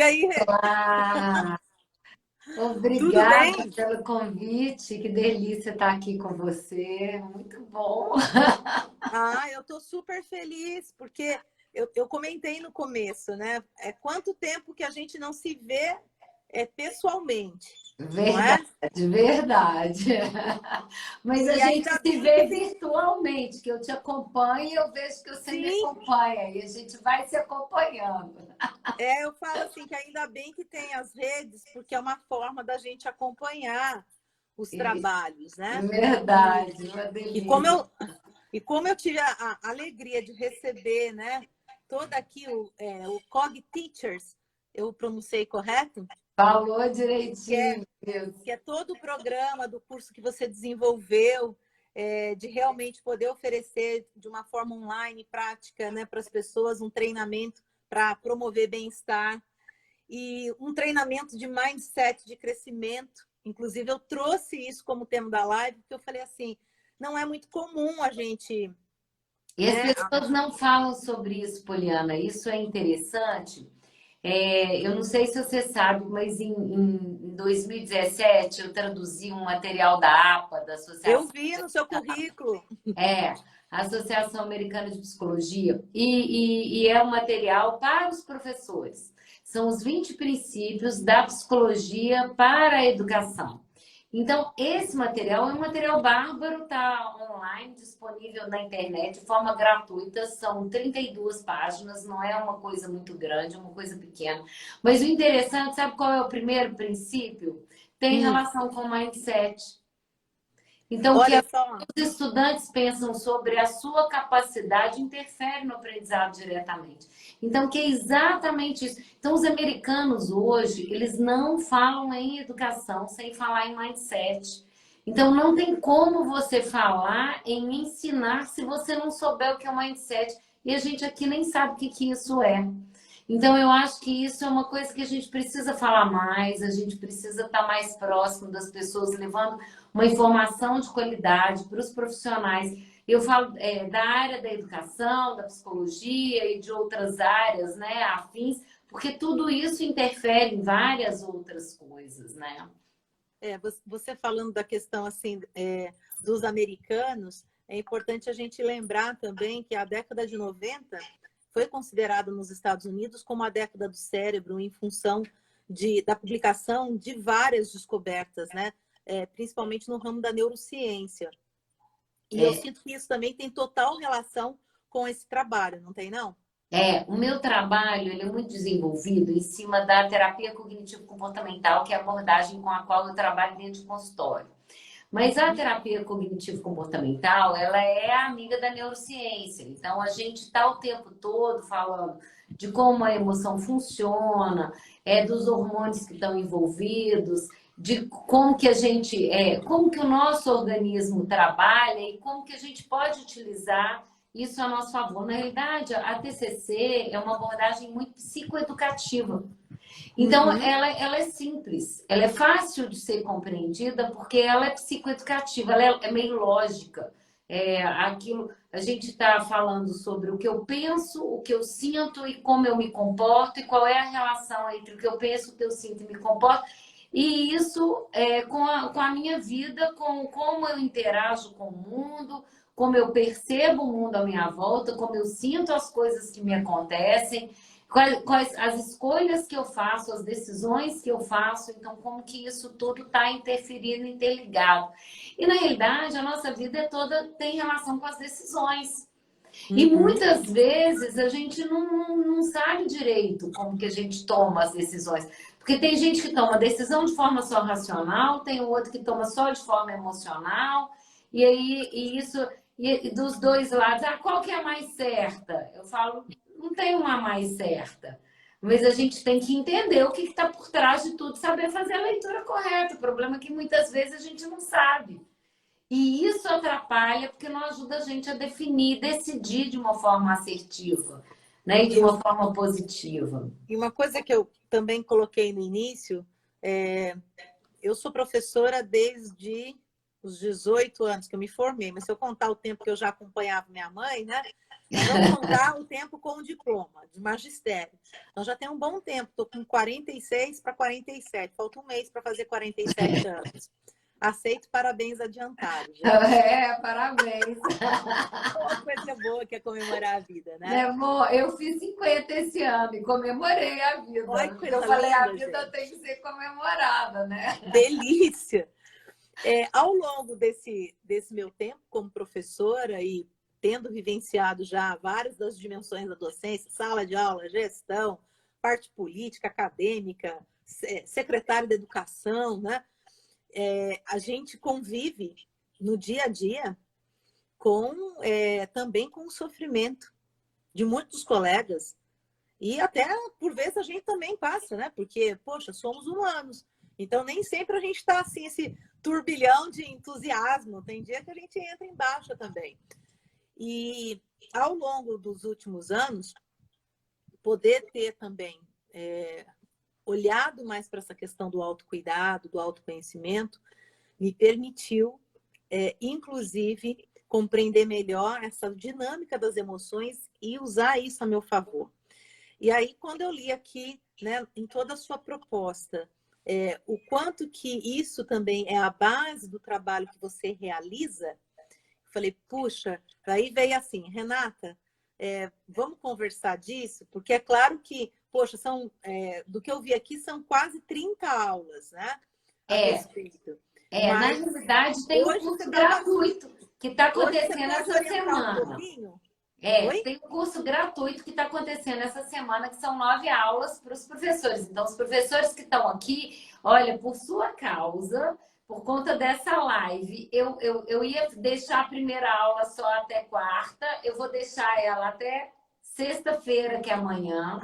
aí, Rê? Olá! Tudo Obrigada bem? pelo convite. Que delícia estar aqui com você. Muito bom. Ah, eu tô super feliz, porque eu comentei no começo, né? É quanto tempo que a gente não se vê pessoalmente, não Verdade, é? verdade. Mas a E gente ainda se bem que vê tem. virtualmente, que eu te acompanho e eu vejo que você me Sim, acompanha. E a gente vai se acompanhando. eu falo assim que ainda bem que tem as redes, porque é uma forma da gente acompanhar os E- trabalhos, né? E, Verdade, uma e como delícia. eu tive a alegria de receber, né, todo aqui o Cog Teachers, eu pronunciei correto? Falou Que é, direitinho. que é todo o programa do curso que você desenvolveu, de realmente poder oferecer de uma forma online, prática, né, para as pessoas, um treinamento para promover bem-estar e um treinamento de mindset, de crescimento. Inclusive, eu trouxe isso como tema da live, porque eu falei assim, não é muito comum a gente, E as né? pessoas não falam sobre isso, Poliana. Isso é interessante. Eu não sei se você sabe, mas em 2017 eu traduzi um material da APA, da Eu Associação, vi no seu currículo. é, Associação Americana de Psicologia, e é um material para os professores. São os 20 princípios da psicologia para a educação. Então, esse material é um material bárbaro, está online, disponível na internet de forma gratuita. São 32 páginas, não é uma coisa muito grande, é uma coisa pequena. Mas o interessante, sabe qual é o primeiro princípio? Tem Hum, relação com o mindset. Então, o que olha só. os estudantes pensam sobre a sua capacidade interfere no aprendizado diretamente. Então, que é exatamente isso. Então, os americanos hoje, eles não falam em educação sem falar em mindset. Então, não tem como você falar em ensinar se você não souber o que é o mindset. E a gente aqui nem sabe o que que isso é. Então, eu acho que isso é uma coisa que a gente precisa falar mais, a gente precisa estar mais próximo das pessoas, levando uma informação de qualidade para os profissionais. Eu falo da área da educação, da psicologia e de outras áreas, né, afins, porque tudo isso interfere em várias outras coisas, né? Você falando da questão assim dos americanos, é importante a gente lembrar também que a década de 90 foi considerada nos Estados Unidos como a década do cérebro em função da publicação de várias descobertas, né? Principalmente no ramo da neurociência. E eu É, sinto que isso também tem total relação com esse trabalho, não tem, não? o meu trabalho ele é muito desenvolvido em cima da terapia cognitivo-comportamental, que é a abordagem com a qual eu trabalho dentro de consultório. Mas a Uhum. terapia cognitivo-comportamental, ela é a amiga da neurociência. Então, a gente está o tempo todo falando de como a emoção funciona, dos hormônios que estão envolvidos, de como que a gente, como que o nosso organismo trabalha e como que a gente pode utilizar isso a nosso favor. Na realidade, a TCC é uma abordagem muito psicoeducativa. Então, Uhum. ela é simples, ela é fácil de ser compreendida porque ela é psicoeducativa, ela é meio lógica. Aquilo, a gente está falando sobre o que eu penso, o que eu sinto e como eu me comporto, e qual é a relação entre o que eu penso, o que eu sinto e me comporto, e isso com a minha vida, com como eu interajo com o mundo, como eu percebo o mundo à minha volta, como eu sinto as coisas que me acontecem. Quais as escolhas que eu faço, as decisões que eu faço, então como que isso tudo está interferindo, interligado. E na realidade, a nossa vida toda tem relação com as decisões. E Uhum. muitas vezes a gente não sabe direito como que a gente toma as decisões. Porque tem gente que toma decisão de forma só racional, tem o outro que toma só de forma emocional, e aí e dos dois lados, qual que é a mais certa? Eu falo, não tem uma mais certa. Mas a gente tem que entender o que está por trás de tudo, saber fazer a leitura correta. O problema é que muitas vezes a gente não sabe. E isso atrapalha porque não ajuda a gente a definir, decidir de uma forma assertiva, né? E de uma Eu, forma positiva. e uma coisa que eu também coloquei no início, é, eu sou professora desde os 18 anos que eu me formei, mas se eu contar o tempo que eu já acompanhava minha mãe, né? Vamos contar o tempo com o diploma de magistério. Então já tem um bom tempo, estou com 46 para 47, falta um mês para fazer 47 anos. Aceito parabéns adiantados. Gente. Parabéns. Uma coisa boa que é comemorar a vida, né? Eu fiz 50 esse ano e comemorei a vida. Olha, coisa eu falei, linda, a vida gente. tem que ser comemorada, né? Delícia! Ao longo desse meu tempo como professora e tendo vivenciado já várias das dimensões da docência, sala de aula, gestão, parte política, acadêmica, secretário da educação, né? A gente convive no dia a dia também com o sofrimento de muitos colegas e até, por vezes, a gente também passa, né? Porque, poxa, somos humanos. Então, nem sempre a gente está assim, esse turbilhão de entusiasmo. Tem dia que a gente entra em baixa também. E, ao longo dos últimos anos, poder ter também olhado mais para essa questão do autocuidado, do autoconhecimento, me permitiu, inclusive, compreender melhor essa dinâmica das emoções e usar isso a meu favor. E aí, quando eu li aqui, né, em toda a sua proposta, o quanto que isso também é a base do trabalho que você realiza, falei, puxa, daí veio assim, Renata, vamos conversar disso? Porque é claro que, poxa, do que eu vi aqui, são quase 30 aulas, né? A respeito. Na realidade, tem um curso gratuito que está acontecendo essa semana. Tem um curso gratuito que está acontecendo essa semana, que são 9 aulas para os professores. Então, os professores que estão aqui, olha, por sua causa, por conta dessa live, eu ia deixar a primeira aula só até quarta, eu vou deixar ela até sexta-feira, que é amanhã.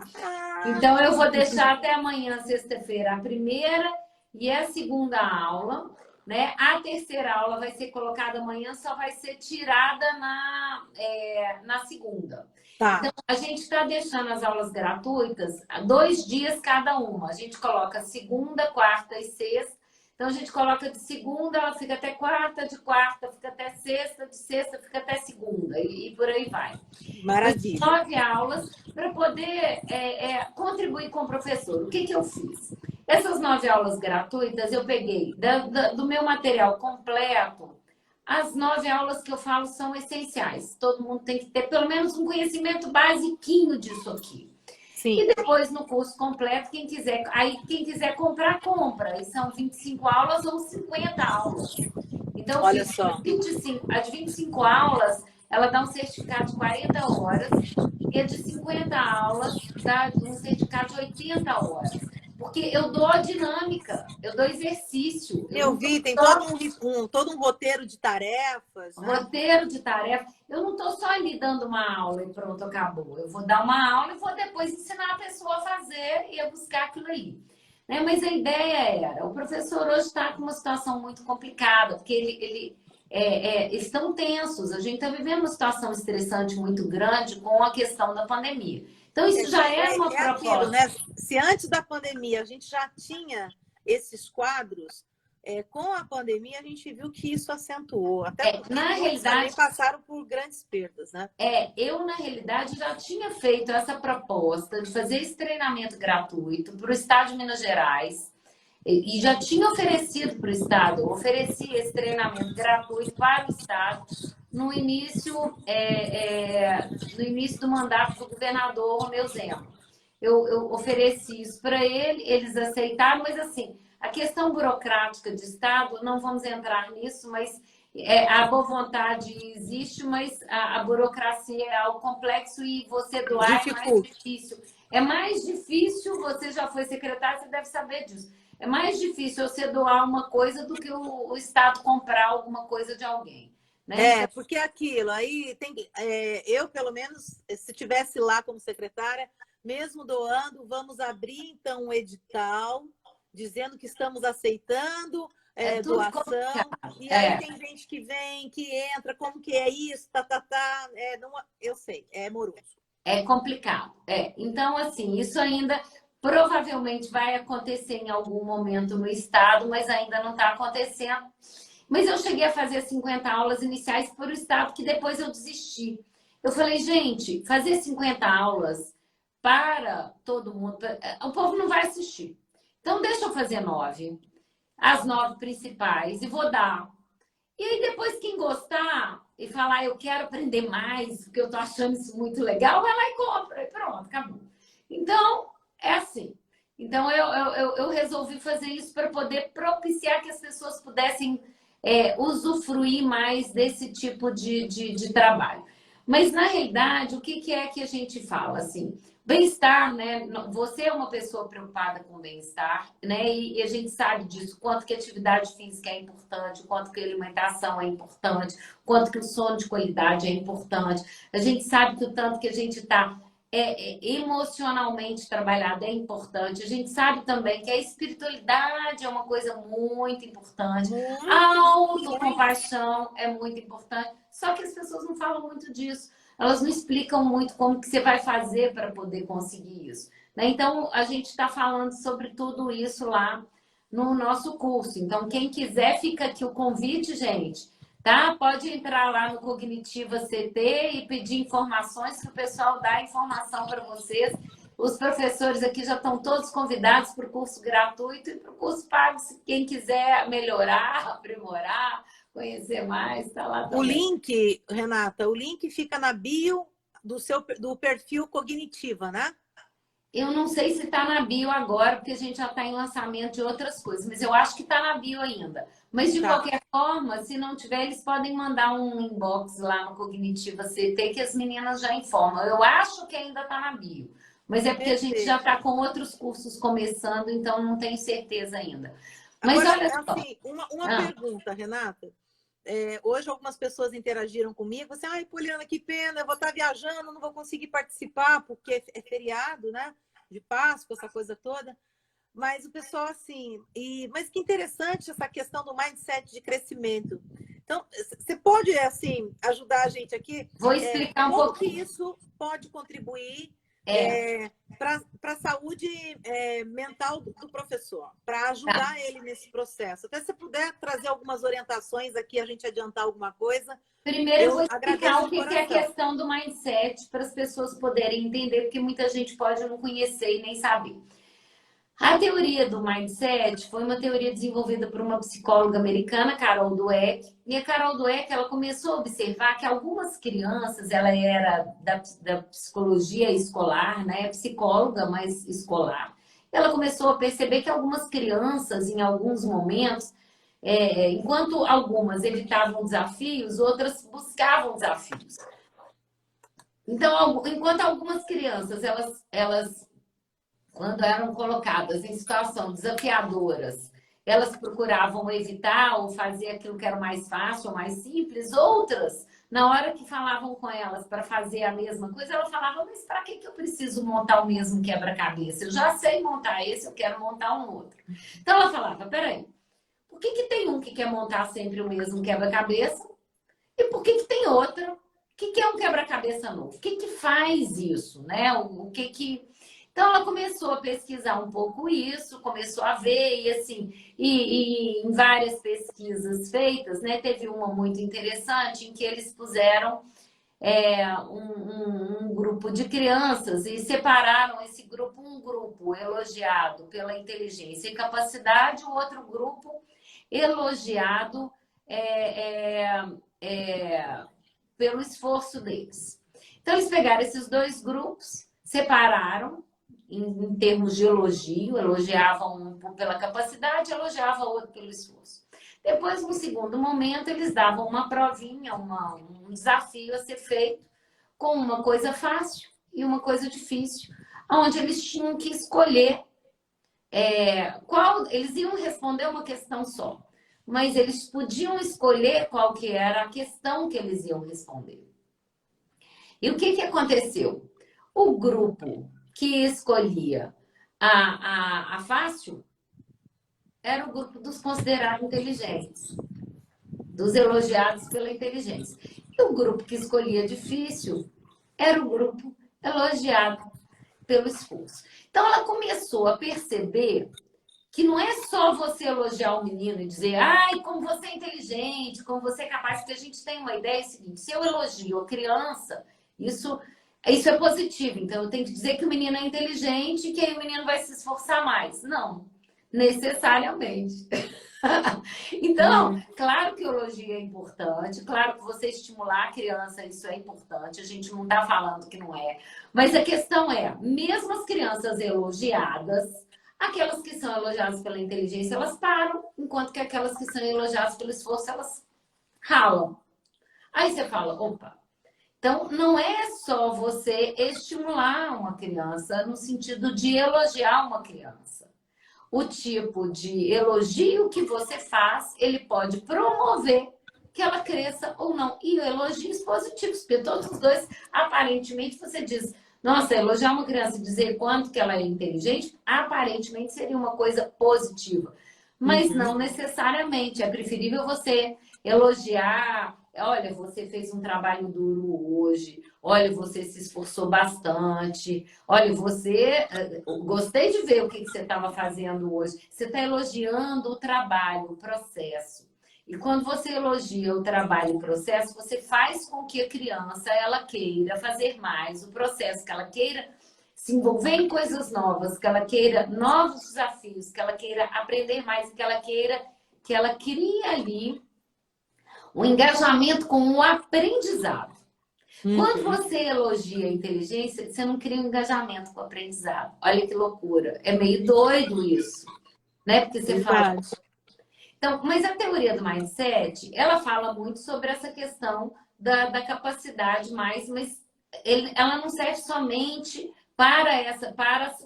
Então, eu vou deixar até amanhã, sexta-feira, a primeira e a segunda aula. Né? A terceira aula vai ser colocada amanhã, só vai ser tirada na segunda. Tá. Então, a gente está deixando as aulas gratuitas 2 dias cada uma. A gente coloca segunda, quarta e sexta. Então, a gente coloca de segunda, ela fica até quarta, de quarta fica até sexta, de sexta fica até segunda, e por aí vai. Maravilha. 9 aulas para poder contribuir com o professor. O que eu fiz? Essas 9 aulas gratuitas eu peguei do meu material completo. As 9 aulas que eu falo são essenciais. Todo mundo tem que ter pelo menos um conhecimento basiquinho disso aqui. Sim. E depois no curso completo, quem quiser comprar, compra. E são 25 aulas ou 50 aulas. Então, olha só. A de 25 aulas, ela dá um certificado de 40 horas. E a de 50 aulas dá um certificado de 80 horas. Porque eu dou a dinâmica, eu dou exercício. Eu vi, tem todo um roteiro de tarefas. Né? Roteiro de tarefas. Eu não estou só ali dando uma aula e pronto, acabou. Eu vou dar uma aula e vou depois ensinar a pessoa a fazer e a buscar aquilo ali. Né? Mas a ideia era, o professor hoje está com uma situação muito complicada, porque eles estão tensos. A gente está vivendo uma situação estressante muito grande com a questão da pandemia. Então, isso já é uma proposta. Aquilo, né? Se antes da pandemia a gente já tinha esses quadros, com a pandemia a gente viu que isso acentuou. Até porque na realidade também passaram por grandes perdas, né? Eu, na realidade, já tinha feito essa proposta de fazer esse treinamento gratuito para o Estado de Minas Gerais. E já tinha oferecido para o Estado, eu ofereci esse treinamento gratuito para o Estado no início do mandato do governador Romeu Zema. Eu ofereci isso para eles aceitaram, mas assim, a questão burocrática de Estado, não vamos entrar nisso, mas a boa vontade existe, mas a burocracia é algo complexo e você doar é mais difícil. É mais difícil, você já foi secretário, você deve saber disso. É mais difícil você doar uma coisa do que o Estado comprar alguma coisa de alguém. Né? Porque aquilo, aí tem eu, pelo menos, se estivesse lá como secretária, mesmo doando, vamos abrir, então, um edital, dizendo que estamos aceitando doação, e aí tem gente que vem, que entra, como que é isso, não, eu sei, é moroso. É complicado, Então, assim, isso ainda provavelmente vai acontecer em algum momento no Estado, mas ainda não está acontecendo. Mas eu cheguei a fazer 50 aulas iniciais por o estado que depois eu desisti. Eu falei, gente, fazer 50 aulas para todo mundo, o povo não vai assistir. Então, deixa eu fazer 9, as 9 principais, e vou dar. E aí, depois, quem gostar e falar, eu quero aprender mais, porque eu tô achando isso muito legal, vai lá e compra. E pronto, acabou. Então, é assim. Então, eu resolvi fazer isso para poder propiciar que as pessoas pudessem usufruir mais desse tipo de trabalho. Mas, na realidade, o que é que a gente fala? Assim, bem-estar, né? Você é uma pessoa preocupada com bem-estar, né? E a gente sabe disso, quanto que a atividade física é importante, quanto que a alimentação é importante, quanto que o sono de qualidade é importante. A gente sabe que o tanto que a gente está emocionalmente trabalhado é importante. A gente sabe também que a espiritualidade é uma coisa muito importante. A Muito, muito. autocompaixão é muito importante. Só que as pessoas não falam muito disso. Elas não explicam muito como que você vai fazer para poder conseguir isso, né? Então, a gente está falando sobre tudo isso lá no nosso curso. Então, quem quiser, fica aqui o convite, gente, tá? Pode entrar lá no Cognitiva CT e pedir informações, que o pessoal dá informação para vocês. Os professores aqui já estão todos convidados para o curso gratuito e para o curso pago, se quem quiser melhorar, aprimorar, conhecer mais, está lá O também. link, Renata, o link fica na bio do perfil Cognitiva, né? Eu não sei se está na bio agora, porque a gente já está em lançamento de outras coisas, mas eu acho que está na bio ainda. Mas, de Tá. qualquer forma, se não tiver, eles podem mandar um inbox lá no Cognitiva CT, que as meninas já informam. Eu acho que ainda está na bio, mas é porque a gente já Perfeito. está com outros cursos começando, então não tenho certeza ainda. Mas Agora, olha só. assim, uma Ah, pergunta, Renata. Hoje algumas pessoas interagiram comigo, assim, ai, Poliana, que pena, eu vou estar viajando, não vou conseguir participar, porque é feriado, né? De Páscoa, essa coisa toda. Mas o pessoal, assim, mas que interessante essa questão do mindset de crescimento. Então, você pode, assim, ajudar a gente aqui? vou explicar um Como que pouquinho. isso pode contribuir É, para a saúde mental do professor, para tá. ajudar ele nesse processo? Até se puder trazer algumas orientações aqui, a gente adiantar alguma coisa, Primeiro eu vou eu explicar agradeço o de que é a coração. questão do mindset para as pessoas poderem entender, porque muita gente pode não conhecer e nem saber. A teoria do mindset foi uma teoria desenvolvida por uma psicóloga americana, Carol Dweck. E a Carol Dweck, ela começou a observar que algumas crianças, ela era da psicologia escolar, né? Psicóloga, mas escolar. Ela começou a perceber que algumas crianças, em alguns momentos, enquanto algumas evitavam desafios, outras buscavam desafios. Então, enquanto algumas crianças, elas quando eram colocadas em situação desafiadoras, elas procuravam evitar ou fazer aquilo que era mais fácil ou mais simples. Outras, na hora que falavam com elas para fazer a mesma coisa, ela falava: mas para que eu preciso montar o mesmo quebra-cabeça? Eu já sei montar esse, eu quero montar um outro. Então ela falava: peraí, por que tem um que quer montar sempre o mesmo quebra-cabeça? E por que tem outra que é um quebra-cabeça novo? O que faz isso, né? O que. Então ela começou a pesquisar um pouco isso, começou a ver, e assim, e em várias pesquisas feitas, né? Teve uma muito interessante em que eles puseram um grupo de crianças e separaram esse grupo, um grupo elogiado pela inteligência e capacidade, o outro grupo elogiado é, é, pelo esforço deles. Então, eles pegaram esses dois grupos, separaram em termos de elogio, elogiavam um pela capacidade, elogiava o outro pelo esforço. Depois, no segundo momento, eles davam uma provinha, um desafio a ser feito com uma coisa fácil e uma coisa difícil, onde eles tinham que escolher qual. Eles iam responder uma questão só, mas eles podiam escolher qual que era a questão que eles iam responder. E o que aconteceu? O grupo que escolhia a fácil era o grupo dos considerados inteligentes, dos elogiados pela inteligência. E o grupo que escolhia difícil era o grupo elogiado pelo esforço. Então ela começou a perceber que não é só você elogiar o menino e dizer, ai, como você é inteligente, como você é capaz, porque a gente tem uma ideia seguinte, se eu elogio a criança, isso é positivo. Então, eu tenho que dizer que o menino é inteligente e que aí o menino vai se esforçar mais. Não, necessariamente. Então, claro que o elogio é importante, claro que você estimular a criança, isso é importante, a gente não está falando que não é. Mas a questão é, mesmo as crianças elogiadas, aquelas que são elogiadas pela inteligência, elas param, enquanto que aquelas que são elogiadas pelo esforço, elas ralam. Aí você fala, opa, então não é só você estimular uma criança no sentido de elogiar uma criança. O tipo de elogio que você faz, ele pode promover que ela cresça ou não. E elogios positivos, porque todos os dois, aparentemente, você diz, nossa, elogiar uma criança e dizer quanto que ela é inteligente, aparentemente seria uma coisa positiva. Mas não necessariamente. É preferível você elogiar, olha, você fez um trabalho duro hoje, olha, você se esforçou bastante, olha, você... Gostei de ver o que você estava fazendo hoje. Você está elogiando o trabalho, o processo. E quando você elogia o trabalho e o processo, você faz com que a criança ela queira fazer mais o processo, que ela queira se envolver em coisas novas, que ela queira novos desafios, que ela queira aprender mais, que ela crie ali um engajamento com o aprendizado. Quando você elogia a inteligência, você não cria um engajamento com o aprendizado. Olha que loucura. É meio doido isso, né? Porque você fala... Então, mas a teoria do mindset, ela fala muito sobre essa questão da capacidade mais, mas ela não serve somente para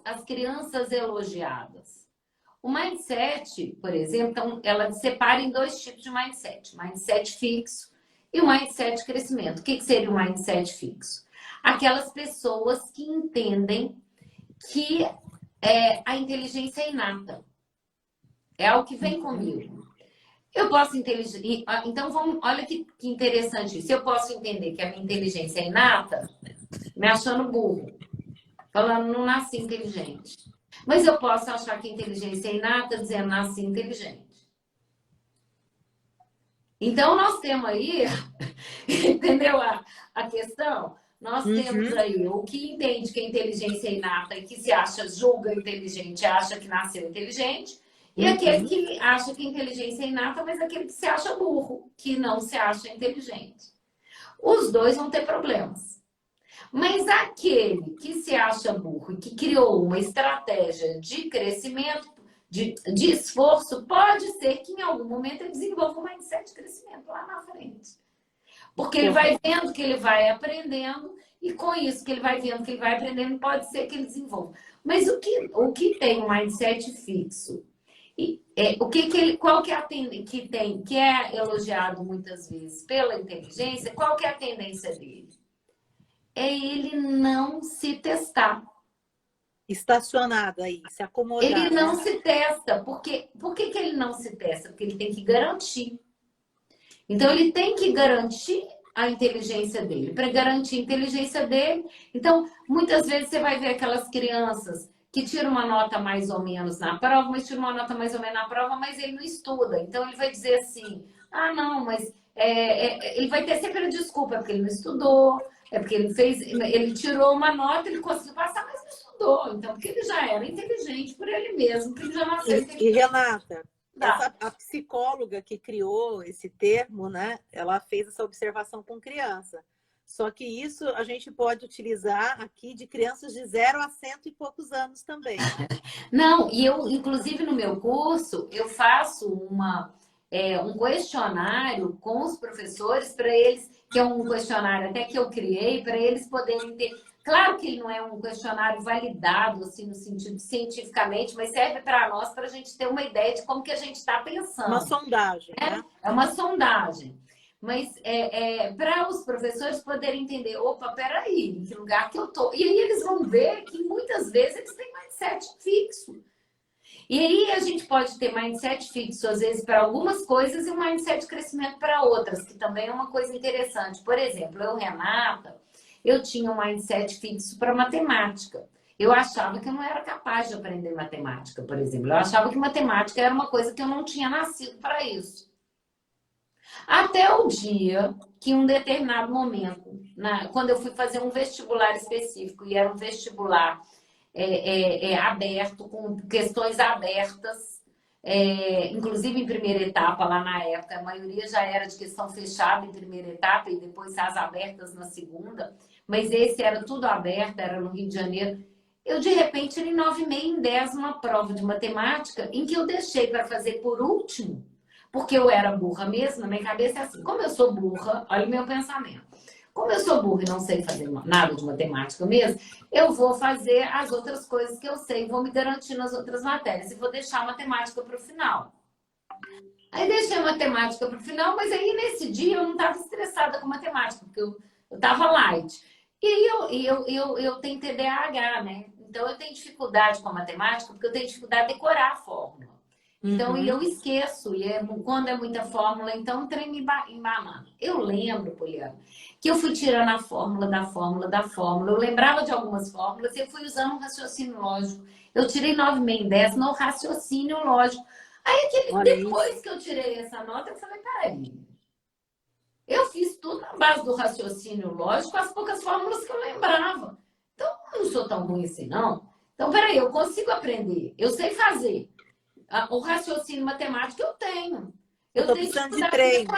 as crianças elogiadas. O mindset, por exemplo, então, ela separa em dois tipos de mindset. Mindset fixo e o mindset de crescimento. O que seria o mindset fixo? Aquelas pessoas que entendem que a inteligência é inata. É algo que vem comigo. Eu posso inteligir. Então, olha que interessante. Se eu posso entender que a minha inteligência é inata, me achando burro, falando não nasci inteligente. Mas eu posso achar que a inteligência é inata, dizendo nasci inteligente. Então, nós temos aí, entendeu a questão? Nós temos aí o que entende que a inteligência é inata e que se acha, julga inteligente, acha que nasceu inteligente. E aquele que acha que a inteligência é inata, mas aquele que se acha burro, que não se acha inteligente. Os dois vão ter problemas. Mas aquele que se acha burro e que criou uma estratégia de crescimento, de esforço, pode ser que em algum momento ele desenvolva um mindset de crescimento lá na frente. Porque ele vai vendo que ele vai aprendendo e com isso que ele vai vendo que ele vai aprendendo, pode ser que ele desenvolva. Mas o que tem um mindset fixo? Qual que é a tendência que é elogiado muitas vezes pela inteligência? Qual que é a tendência dele? É ele não se testar. Estacionado aí, se acomodar. Ele não se testa. Por que ele não se testa? Porque ele tem que garantir. Então, ele tem que garantir a inteligência dele. Para garantir a inteligência dele, então, muitas vezes você vai ver aquelas crianças que tiram uma nota mais ou menos na prova, mas tiram uma nota mais ou menos na prova, mas ele não estuda. Então, ele vai dizer assim, não, mas... ele vai ter sempre a desculpa, porque ele não estudou, é porque ele tirou uma nota, ele conseguiu passar, mas não estudou. Então, porque ele já era inteligente por ele mesmo, porque ele já nasceu inteligente. E Renata, a psicóloga que criou esse termo, né? Ela fez essa observação com criança. Só que isso a gente pode utilizar aqui de crianças de 0 a 100 e poucos anos também. Não, e eu, inclusive no meu curso, eu faço um questionário com os professores para eles, que é um questionário até que eu criei, para eles poderem ter... Claro que ele não é um questionário validado, assim, no sentido cientificamente, mas serve para nós, para a gente ter uma ideia de como que a gente está pensando. Uma sondagem, né? É uma sondagem. Mas para os professores poderem entender, opa, peraí, em que lugar que eu tô? E aí eles vão ver que muitas vezes eles têm mindset fixo. E aí a gente pode ter mindset fixo, às vezes, para algumas coisas e um mindset de crescimento para outras, que também é uma coisa interessante. Por exemplo, Renata, eu tinha um mindset fixo para matemática. Eu achava que eu não era capaz de aprender matemática, por exemplo. Eu achava que matemática era uma coisa que eu não tinha nascido para isso. Até o dia que, em um determinado momento, quando eu fui fazer um vestibular específico, e era um vestibular aberto, com questões abertas, inclusive em primeira etapa, lá na época, a maioria já era de questão fechada em primeira etapa e depois as abertas na segunda, mas esse era tudo aberto, era no Rio de Janeiro. Eu, de repente, tirei 9,5 em 10 numa prova de matemática, em que eu deixei para fazer por último, porque eu era burra mesmo, na minha cabeça é assim, como eu sou burra, olha o meu pensamento. Como eu sou burra e não sei fazer nada de matemática mesmo, eu vou fazer as outras coisas que eu sei, vou me garantir nas outras matérias e vou deixar a matemática para o final. Aí deixei a matemática para o final, mas aí nesse dia eu não estava estressada com matemática, porque eu estava light. E aí eu tenho TDAH, né? Então eu tenho dificuldade com a matemática, porque eu tenho dificuldade de decorar a fórmula. Então, e eu esqueço, quando é muita fórmula, então o trem me embamando. Eu lembro, Poliana, que eu fui tirando a fórmula da fórmula da fórmula. Eu lembrava de algumas fórmulas e eu fui usando um raciocínio lógico. Eu tirei 9,5 em 10 no raciocínio lógico. Aí, depois que eu tirei essa nota, eu falei, peraí, eu fiz tudo na base do raciocínio lógico, as poucas fórmulas que eu lembrava. Então, eu não sou tão ruim assim, não. Então, peraí, eu consigo aprender, eu sei fazer. O raciocínio matemático eu tenho. Eu tenho precisando de treino.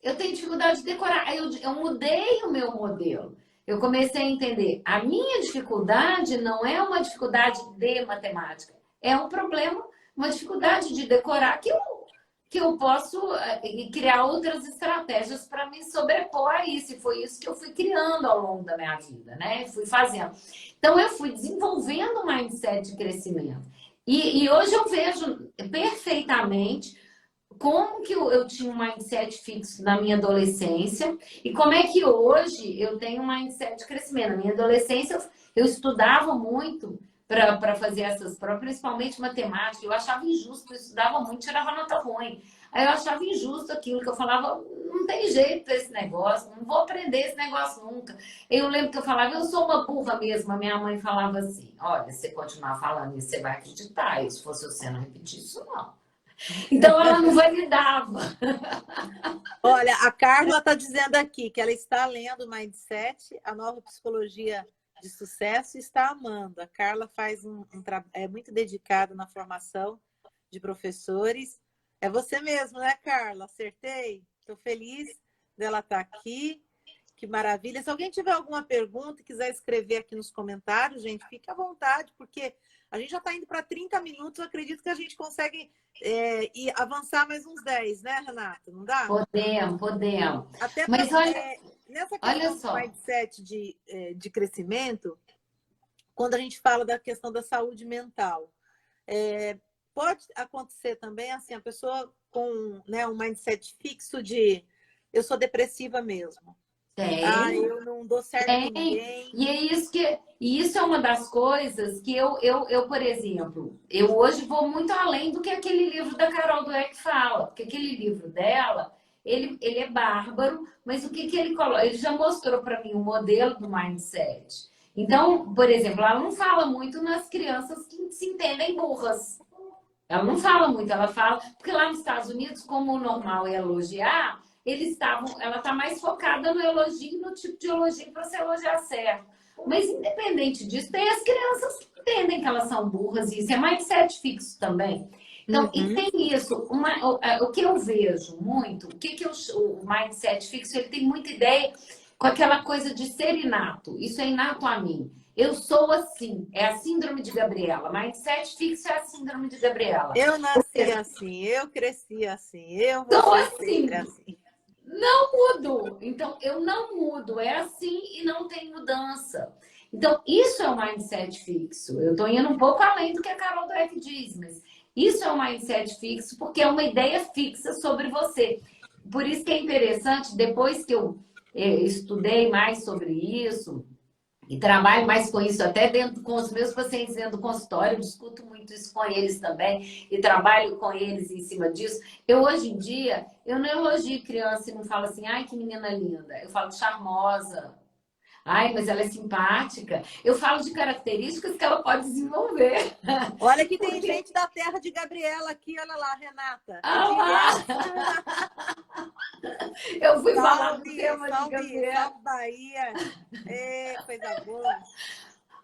Eu tenho dificuldade de decorar. Eu mudei o meu modelo. Eu comecei a entender. A minha dificuldade não é uma dificuldade de matemática. É um problema, uma dificuldade de decorar que eu posso criar outras estratégias para me sobrepor a isso. E foi isso que eu fui criando ao longo da minha vida, né? Fui fazendo. Então, eu fui desenvolvendo um mindset de crescimento. E hoje eu vejo perfeitamente como que eu tinha um mindset fixo na minha adolescência e como é que hoje eu tenho um mindset de crescimento. Na minha adolescência eu estudava muito para fazer essas provas, principalmente matemática. Eu achava injusto, eu estudava muito, tirava nota ruim. Aí eu achava injusto aquilo que eu falava, não tem jeito esse negócio, não vou aprender esse negócio nunca. Eu lembro que eu falava, eu sou uma burra mesmo. A minha mãe falava assim, olha, se você continuar falando isso, você vai acreditar. E se fosse você não repetir isso, não. Então ela não validava. Olha, a Carla está dizendo aqui que ela está lendo Mindset, a nova psicologia de sucesso, e está amando. A Carla faz é muito dedicada na formação de professores. É você mesmo, né, Carla? Acertei? Estou feliz dela estar aqui. Que maravilha. Se alguém tiver alguma pergunta e quiser escrever aqui nos comentários, gente, fique à vontade, porque a gente já está indo para 30 minutos. Eu acredito que a gente consegue e avançar mais uns 10, né, Renata? Não dá? Podemos. Até mas olha, nessa olha questão só. do mindset de crescimento, quando a gente fala da questão da saúde mental, pode acontecer também assim, a pessoa com, né, um mindset fixo de eu sou depressiva mesmo. Eu não dou certo com ninguém. E isso é uma das coisas que eu, por exemplo, eu hoje vou muito além do que aquele livro da Carol Dweck fala, porque aquele livro dela, ele é bárbaro, mas o que ele coloca? Ele já mostrou para mim o modelo do mindset. Então, por exemplo, ela não fala muito nas crianças que se entendem burras. Ela não fala muito, ela fala, porque lá nos Estados Unidos, como o normal é elogiar, ela está mais focada no elogio, no tipo de elogio para você elogiar certo. Mas, independente disso, tem as crianças que entendem que elas são burras, e isso é mindset fixo também. Então, e tem isso, o que eu vejo muito, o mindset fixo, ele tem muita ideia com aquela coisa de ser inato. Isso é inato a mim. Eu sou assim, é a síndrome de Gabriela. Mindset fixo é a síndrome de Gabriela. Eu nasci assim, eu cresci assim, eu vou ser sempre assim. Não mudo. Então, eu não mudo. É assim e não tem mudança. Então, isso é um mindset fixo. Eu estou indo um pouco além do que a Carol Dweck diz, mas isso é um mindset fixo porque é uma ideia fixa sobre você. Por isso que é interessante, depois que eu estudei mais sobre isso e trabalho mais com isso, até dentro com os meus pacientes dentro do consultório, eu discuto muito isso com eles também e trabalho com eles em cima disso. Eu, hoje em dia, eu não elogio criança e não falo assim, ai, que menina linda. Eu falo charmosa. Ai, mas ela é simpática. Eu falo de características que ela pode desenvolver. Olha que tem Porque... gente da terra de Gabriela aqui, olha lá, Renata. É Ah direto. lá! Eu fui falar do Salve, tema de salve, Gabriela. salve Bahia. É, coisa boa.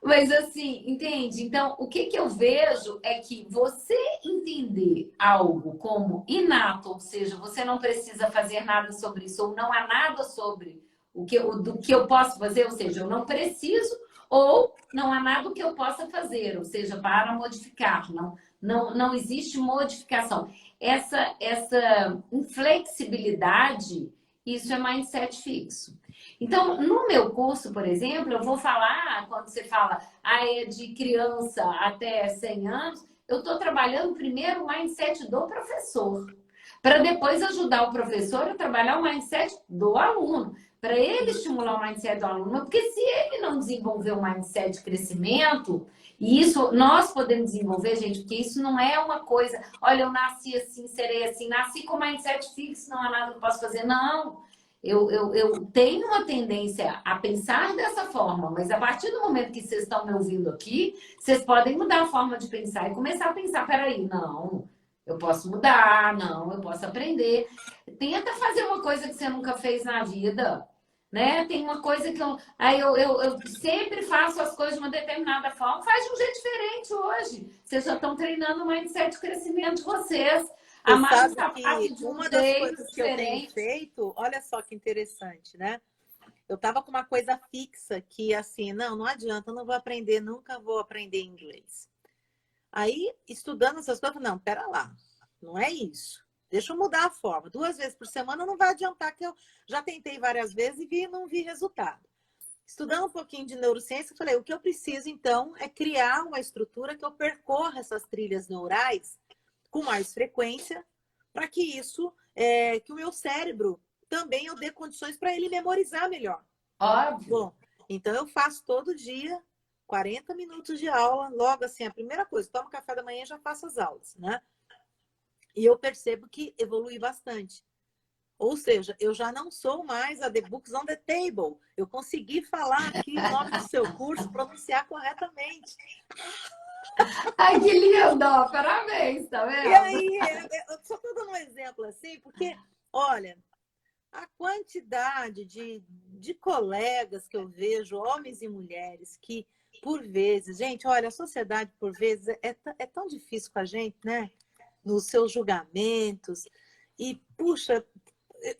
Mas assim, entende? Então, o que eu vejo é que você entender algo como inato, ou seja, você não precisa fazer nada sobre isso, ou não há nada sobre do que eu posso fazer, ou seja, eu não preciso, ou não há nada que eu possa fazer, ou seja, para modificar, não existe modificação. Essa inflexibilidade, isso é mindset fixo. Então, no meu curso, por exemplo, eu vou falar, quando você fala é de criança até 100 anos, eu estou trabalhando primeiro o mindset do professor, para depois ajudar o professor a trabalhar o mindset do aluno, para ele estimular o mindset do aluno. Porque se ele não desenvolver o mindset de crescimento, e isso nós podemos desenvolver, gente, porque isso não é uma coisa, olha, eu nasci assim, serei assim, nasci com mindset fixo, não há nada que eu possa fazer. Não. Eu tenho uma tendência a pensar dessa forma, mas a partir do momento que vocês estão me ouvindo aqui, vocês podem mudar a forma de pensar e começar a pensar, peraí, não, eu posso mudar, não, eu posso aprender. Tenta fazer uma coisa que você nunca fez na vida, né? Tem uma coisa que eu sempre faço as coisas de uma determinada forma, faz de um jeito diferente hoje. Vocês já estão treinando o mindset de crescimento de vocês. A Você Mari sabe está que parte de um uma das jeito coisas que eu tenho diferente. feito, olha só que interessante, né? Eu tava com uma coisa fixa que assim, não adianta, eu não vou aprender, nunca vou aprender inglês. Aí, estudando essas coisas, não, pera lá, não é isso. Deixa eu mudar a forma. 2 vezes por semana não vai adiantar, que eu já tentei várias vezes e não vi resultado. Estudando um pouquinho de neurociência, eu falei, o que eu preciso, então, é criar uma estrutura que eu percorra essas trilhas neurais com mais frequência, para que que o meu cérebro também eu dê condições para ele memorizar melhor. Óbvio. Bom, então eu faço todo dia 40 minutos de aula, logo assim, a primeira coisa, tomo café da manhã e já faço as aulas, né? E eu percebo que evolui bastante. Ou seja, eu já não sou mais a The Books on the Table. Eu consegui falar aqui o nome do seu curso, pronunciar corretamente. Ai, que lindo! Parabéns, tá E vendo? aí, eu só estou dando um exemplo assim, porque, olha, a quantidade de colegas que eu vejo, homens e mulheres, que, por vezes, gente, olha, a sociedade, por vezes, é tão difícil com a gente, né? Nos seus julgamentos. E, puxa,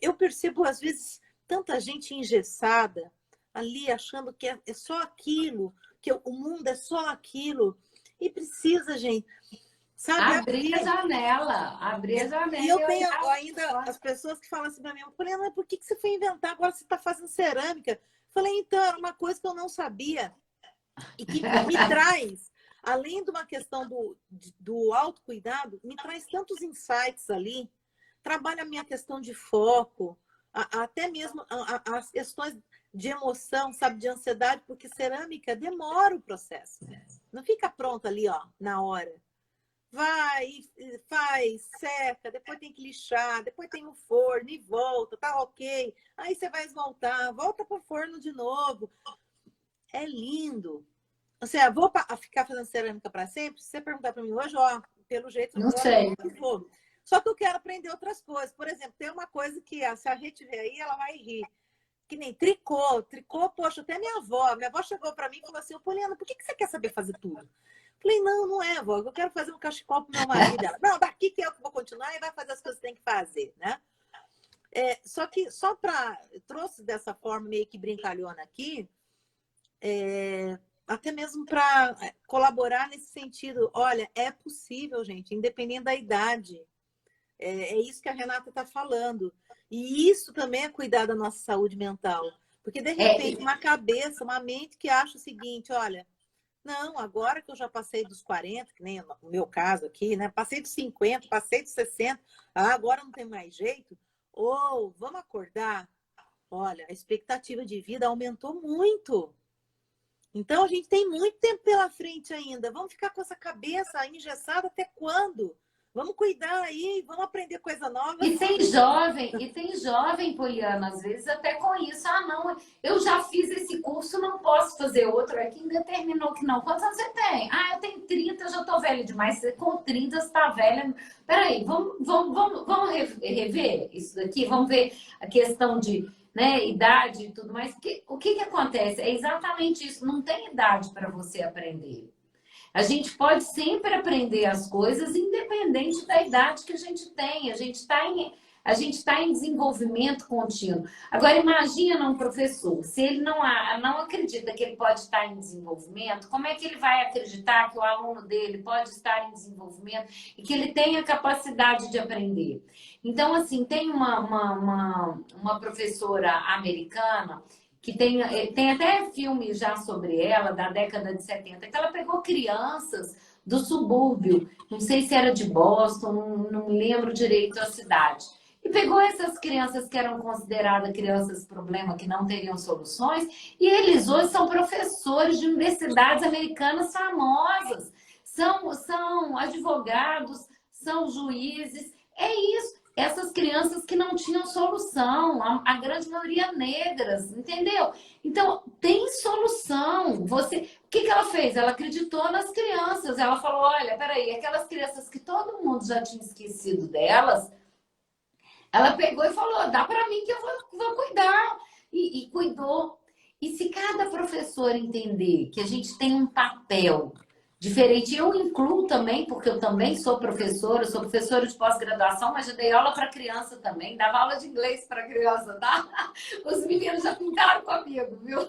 eu percebo, às vezes, tanta gente engessada ali, achando que é só aquilo, que o mundo é só aquilo. E precisa, gente, sabe, Abrir a abrir. janela, abrir a E janela eu e tenho olhar ainda fora. as pessoas que falam assim para mim, Poliana, por que você foi inventar? Agora você está fazendo cerâmica. Eu falei, então, era uma coisa que eu não sabia e que me traz, além de uma questão do autocuidado, me traz tantos insights ali, trabalha a minha questão de foco, até mesmo as questões de emoção, sabe, de ansiedade, porque cerâmica demora o processo. Não fica pronto ali, ó, na hora. Vai, faz, seca, depois tem que lixar, depois tem o forno e volta, tá ok. Aí você vai esmaltar, volta pro forno de novo. É lindo. Ou seja, vou ficar fazendo cerâmica para sempre? Se você perguntar para mim hoje, ó, pelo jeito, Não olha, sei. não vou. Só que eu quero aprender outras coisas. Por exemplo, tem uma coisa que se a gente ver aí, ela vai rir. Que nem tricô. Tricô, poxa, até minha avó chegou para mim e falou assim, ô Poliana, por que você quer saber fazer tudo? Falei, não é, vó, eu quero fazer um cachecol pro meu marido. Ela, não, daqui que eu vou continuar e vai fazer as coisas que tem que fazer, né? Só que, trouxe dessa forma meio que brincalhona aqui, até mesmo para colaborar nesse sentido. Olha, é possível, gente, independente da idade. É isso que a Renata está falando. E isso também é cuidar da nossa saúde mental. Porque, de repente, uma cabeça, uma mente que acha o seguinte, olha, não, agora que eu já passei dos 40, que nem o meu caso aqui, né? Passei dos 50, passei dos 60, agora não tem mais jeito. Ou vamos acordar. Olha, a expectativa de vida aumentou muito. Então a gente tem muito tempo pela frente ainda. Vamos ficar com essa cabeça engessada até quando? Vamos cuidar aí, vamos aprender coisa nova. E tem jovem, Poliana, às vezes até com isso. Ah, não, eu já fiz esse curso, não posso fazer outro. É quem determinou que não. Quantos anos você tem? Ah, eu tenho 30, já tô velha demais. Você, com 30 você tá velha. Peraí, vamos rever isso daqui? Vamos ver a questão de, né, idade e tudo mais. O que acontece? É exatamente isso. Não tem idade para você aprender. A gente pode sempre aprender as coisas, independente da idade que a gente tem. A gente está em desenvolvimento contínuo. Agora, imagina um professor, se ele não acredita que ele pode estar em desenvolvimento, como é que ele vai acreditar que o aluno dele pode estar em desenvolvimento e que ele tem a capacidade de aprender? Então, assim, tem uma professora americana que tem até filme já sobre ela, da década de 70, que ela pegou crianças do subúrbio, não sei se era de Boston, não lembro direito a cidade. E pegou essas crianças que eram consideradas crianças problema, que não teriam soluções, e eles hoje são professores de universidades americanas famosas, são advogados, são juízes, é isso. Essas crianças que não tinham solução, a grande maioria negras, entendeu? Então, tem solução. O que ela fez? Ela acreditou nas crianças. Ela falou, olha, peraí, aquelas crianças que todo mundo já tinha esquecido delas, ela pegou e falou, dá para mim que eu vou cuidar. E cuidou. E se cada professor entender que a gente tem um papel diferente, eu incluo também, porque eu também sou professora de pós-graduação, mas já dei aula para criança também, dava aula de inglês para criança, tá? Os meninos já pintaram comigo, viu?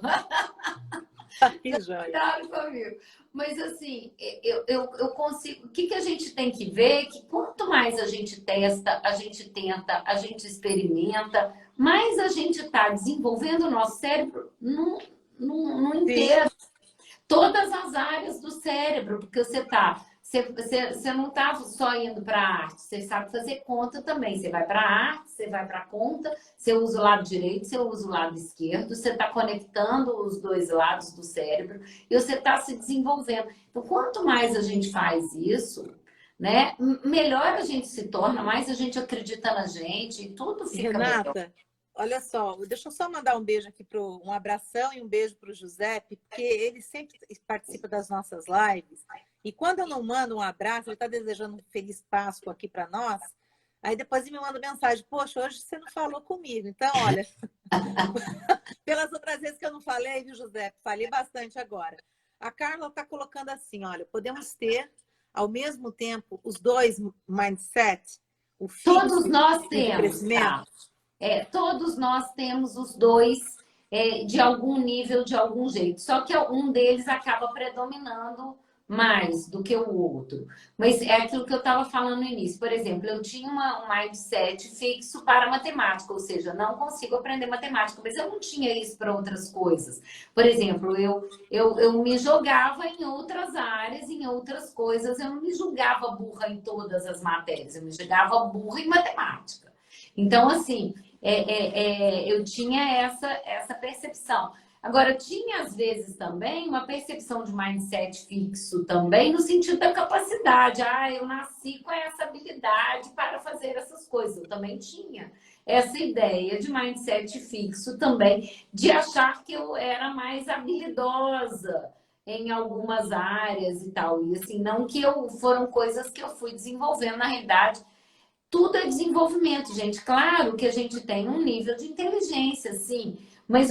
Que joia. Pintaram comigo. Mas assim, eu consigo. O que a gente tem que ver? Que quanto mais a gente testa, a gente tenta, a gente experimenta, mais a gente está desenvolvendo o nosso cérebro no inteiro. Todas as áreas do cérebro, porque você não está só indo para a arte, você sabe fazer conta também. Você vai para a arte, você vai para a conta, você usa o lado direito, você usa o lado esquerdo, você está conectando os dois lados do cérebro e você está se desenvolvendo. Então, quanto mais a gente faz isso, né, melhor a gente se torna, mais a gente acredita na gente e tudo fica Renata, melhor. olha só, deixa eu só mandar um beijo aqui, um abração e um beijo para o Giuseppe, porque ele sempre participa das nossas lives. E quando eu não mando um abraço, ele está desejando um feliz Páscoa aqui para nós. Aí depois ele me manda mensagem, poxa, hoje você não falou comigo. Então, olha, pelas outras vezes que eu não falei, viu, Giuseppe? Falei bastante agora. A Carla está colocando assim, olha, podemos ter, ao mesmo tempo, os dois mindset, o fixo Todos nós e o de temos, crescimento. tá? Todos nós temos os dois de algum nível, de algum jeito. Só que um deles acaba predominando mais do que o outro. Mas é aquilo que eu estava falando no início. Por exemplo, eu tinha um mindset fixo para matemática, ou seja, não consigo aprender matemática, mas eu não tinha isso para outras coisas. Por exemplo, eu me jogava em outras áreas, em outras coisas, eu não me julgava burra em todas as matérias, eu me julgava burra em matemática. Então, assim, eu tinha essa percepção. Agora, tinha às vezes também uma percepção de mindset fixo também, no sentido da capacidade. Ah, eu nasci com essa habilidade para fazer essas coisas. Eu também tinha essa ideia de mindset fixo também, de achar que eu era mais habilidosa em algumas áreas e tal. E assim, não que foram coisas que eu fui desenvolvendo, na realidade. Tudo é desenvolvimento, gente. Claro que a gente tem um nível de inteligência, sim, mas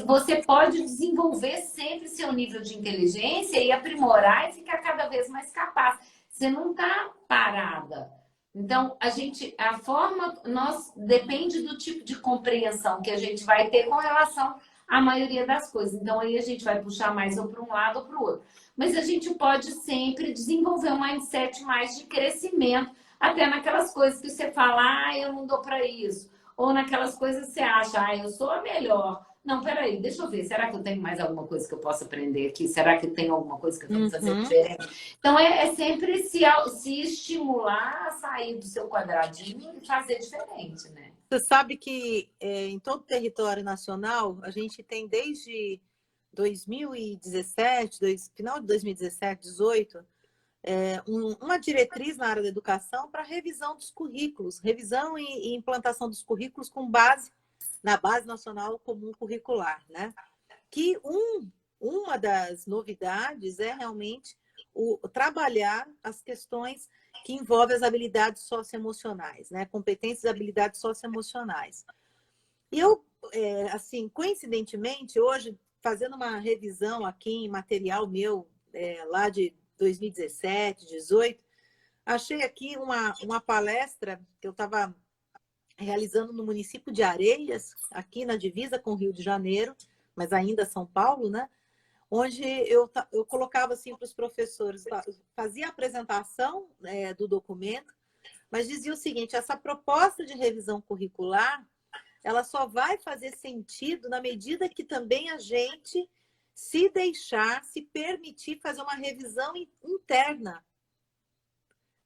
você pode desenvolver sempre seu nível de inteligência e aprimorar e ficar cada vez mais capaz. Você não está parada. Então, a forma, depende do tipo de compreensão que a gente vai ter com relação à maioria das coisas. Então, aí a gente vai puxar mais ou para um lado ou para o outro. Mas a gente pode sempre desenvolver um mindset mais de crescimento, até naquelas coisas que você fala, eu não dou para isso. Ou naquelas coisas que você acha, eu sou a melhor. Não, peraí, deixa eu ver. Será que eu tenho mais alguma coisa que eu possa aprender aqui? Será que eu tenho alguma coisa que eu tenho que fazer diferente? Então, é sempre se estimular a sair do seu quadradinho e fazer diferente, né? Você sabe que em todo o território nacional, a gente tem desde 2017, final de 2017, 2018, uma diretriz na área da educação para revisão dos currículos, revisão e implantação dos currículos com base na Base Nacional Comum Curricular, né? Que uma das novidades é realmente trabalhar as questões que envolvem as habilidades socioemocionais, né? Competências e habilidades socioemocionais. E eu, assim, coincidentemente, hoje, fazendo uma revisão aqui em material meu, lá de 2017, 2018, achei aqui uma palestra que eu estava realizando no município de Areias, aqui na divisa com o Rio de Janeiro, mas ainda São Paulo, né? Onde eu colocava assim para os professores, fazia a apresentação do documento, mas dizia o seguinte: essa proposta de revisão curricular, ela só vai fazer sentido na medida que também a gente se deixar, se permitir fazer uma revisão interna,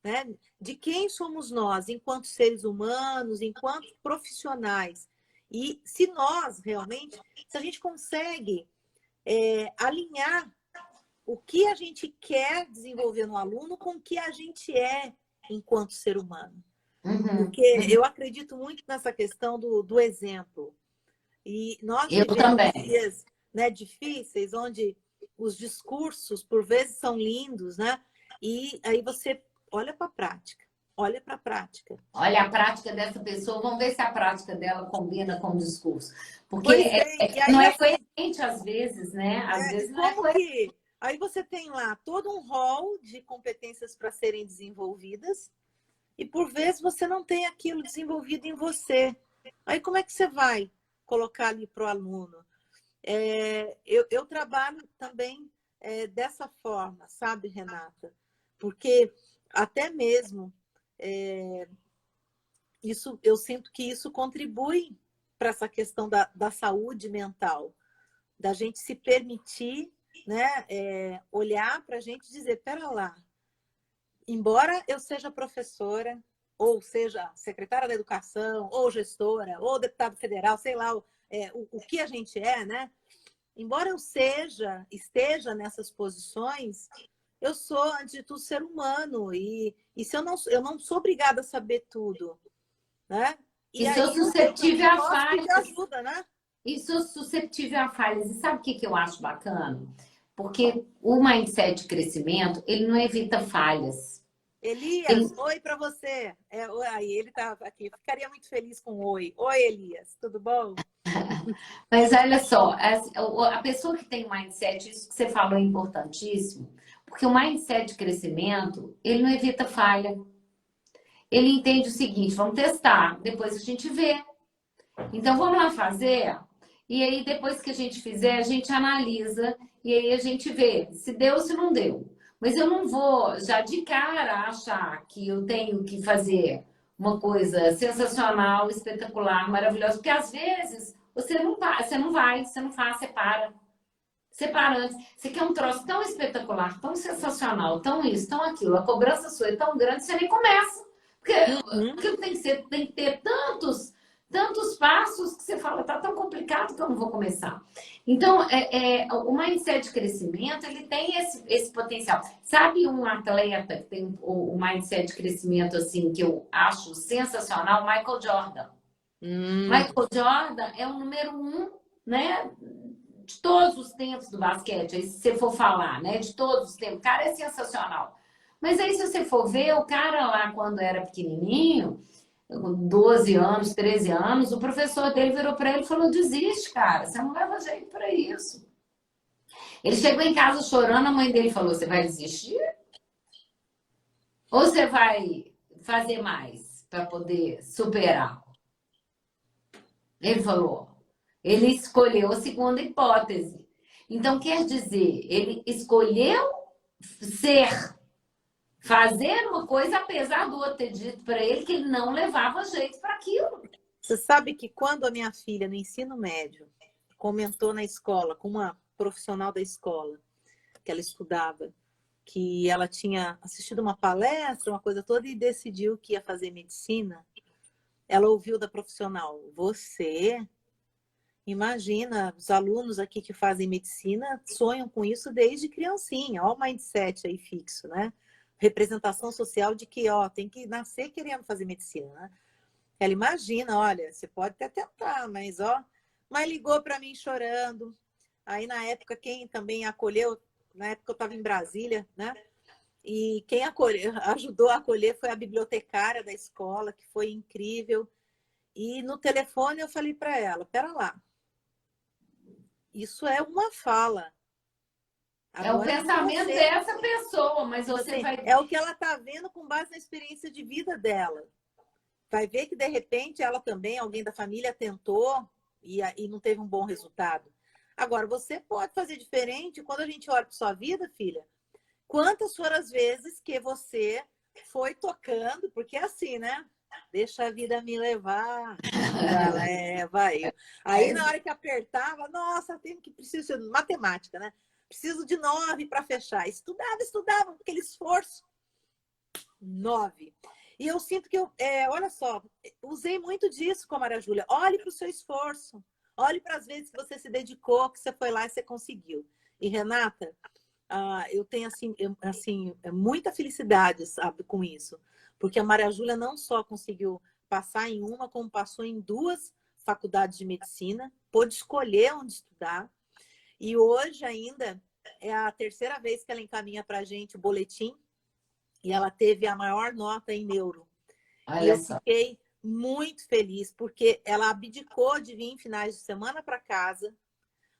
né? De quem somos nós, enquanto seres humanos, enquanto profissionais. E se nós realmente, se a gente consegue alinhar o que a gente quer desenvolver no aluno com o que a gente é enquanto ser humano. Porque eu acredito muito nessa questão do exemplo. E nós vivemos dias, né, difíceis, onde os discursos, por vezes, são lindos, né? E aí você olha para a prática. Olha para a prática. Olha a prática dessa pessoa, vamos ver se a prática dela combina com o discurso. Porque não é coerente às vezes, né? Às vezes não é coerente. Aí você tem lá todo um rol de competências para serem desenvolvidas e, por vezes, você não tem aquilo desenvolvido em você. Aí como é que você vai colocar ali para o aluno? Eu trabalho também dessa forma, sabe, Renata? Porque até mesmo eu sinto que isso contribui para essa questão da saúde mental, da gente se permitir, né, olhar para a gente e dizer, pera lá, embora eu seja professora, ou seja secretária da educação, ou gestora, ou deputado federal, sei lá, o que a gente é, né? Embora eu esteja nessas posições, eu sou, antes de tudo, ser humano. E se eu não sou obrigada a saber tudo, né? E sou suscetível a falhas. Ajuda, né? E sou suscetível a falhas. E sabe o que eu acho bacana? Porque o mindset de crescimento, ele não evita falhas. Elias, oi para você. Aí ele tá aqui. Ficaria muito feliz com oi. Oi, Elias, tudo bom? Mas olha só, a pessoa que tem mindset, isso que você falou é importantíssimo, porque o mindset de crescimento, ele não evita falha. Ele entende o seguinte, vamos testar, depois a gente vê. Então vamos lá fazer, e aí depois que a gente fizer, a gente analisa, e aí a gente vê se deu ou se não deu. Mas eu não vou já de cara achar que eu tenho que fazer uma coisa sensacional, espetacular, maravilhosa, porque às vezes você não faz, você para. Você para antes. Você quer um troço tão espetacular, tão sensacional, tão isso, tão aquilo, a cobrança sua é tão grande, você nem começa. Porque tem que ter tantos passos que você fala, tá tão complicado que eu não vou começar. Então, o mindset de crescimento, ele tem esse potencial. Sabe um atleta que tem o mindset de crescimento, assim, que eu acho sensacional? Michael Jordan. Michael Jordan é o número 1, né? De todos os tempos do basquete, aí se você for falar, né? De todos os tempos. O cara é sensacional. Mas aí, se você for ver, o cara lá, quando era pequenininho, 12 anos, 13 anos, o professor dele virou para ele e falou, desiste, cara, você não leva jeito para isso. Ele chegou em casa chorando, a mãe dele falou, você vai desistir? Ou você vai fazer mais para poder superar? Ele falou, ele escolheu a segunda hipótese. Então, quer dizer, ele escolheu fazer uma coisa, apesar do outro ter dito para ele que ele não levava jeito para aquilo. Você sabe que quando a minha filha, no ensino médio, comentou na escola, com uma profissional da escola, que ela estudava, que ela tinha assistido uma palestra, uma coisa toda, e decidiu que ia fazer medicina, ela ouviu da profissional, você... Imagina, os alunos aqui que fazem medicina sonham com isso desde criancinha. Olha o mindset aí fixo, né? representação social de que, ó, tem que nascer querendo fazer medicina, né? Ela imagina, olha, você pode até tentar, mas, ó... Mas ligou para mim chorando. Aí, na época, quem também acolheu, na época eu estava em Brasília, né? E quem ajudou a acolher foi a bibliotecária da escola, que foi incrível. E no telefone eu falei para ela, pera lá, isso é uma fala. É o Agora pensamento você, dessa pessoa, mas você assim, vai... é o que ela está vendo com base na experiência de vida dela. Vai ver que, de repente, ela também, alguém da família tentou e não teve um bom resultado. Agora, você pode fazer diferente. Quando a gente olha para sua vida, filha, quantas foram as vezes que você foi tocando, porque é assim, né? Deixa a vida me levar, vida leva eu. Aí, na hora que apertava, nossa, preciso de matemática, né? Preciso de 9 para fechar. Estudava, aquele esforço. 9. E eu sinto que olha só, usei muito disso com a Maria Júlia. Olhe para o seu esforço. Olhe para as vezes que você se dedicou, que você foi lá e você conseguiu. E, Renata, eu tenho assim, muita felicidade, sabe, com isso. Porque a Maria Júlia não só conseguiu passar em uma, como passou em 2 faculdades de medicina, pôde escolher onde estudar. E hoje ainda é a 3ª vez que ela encaminha para a gente o boletim. E ela teve a maior nota em neuro. Olha E eu só. fiquei muito feliz, porque ela abdicou de vir em finais de semana para casa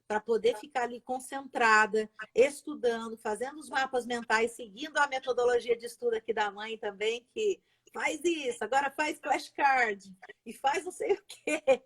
para poder ficar ali concentrada, estudando, fazendo os mapas mentais, seguindo a metodologia de estudo aqui da mãe também, que faz isso, agora faz flashcard, e faz não sei o quê.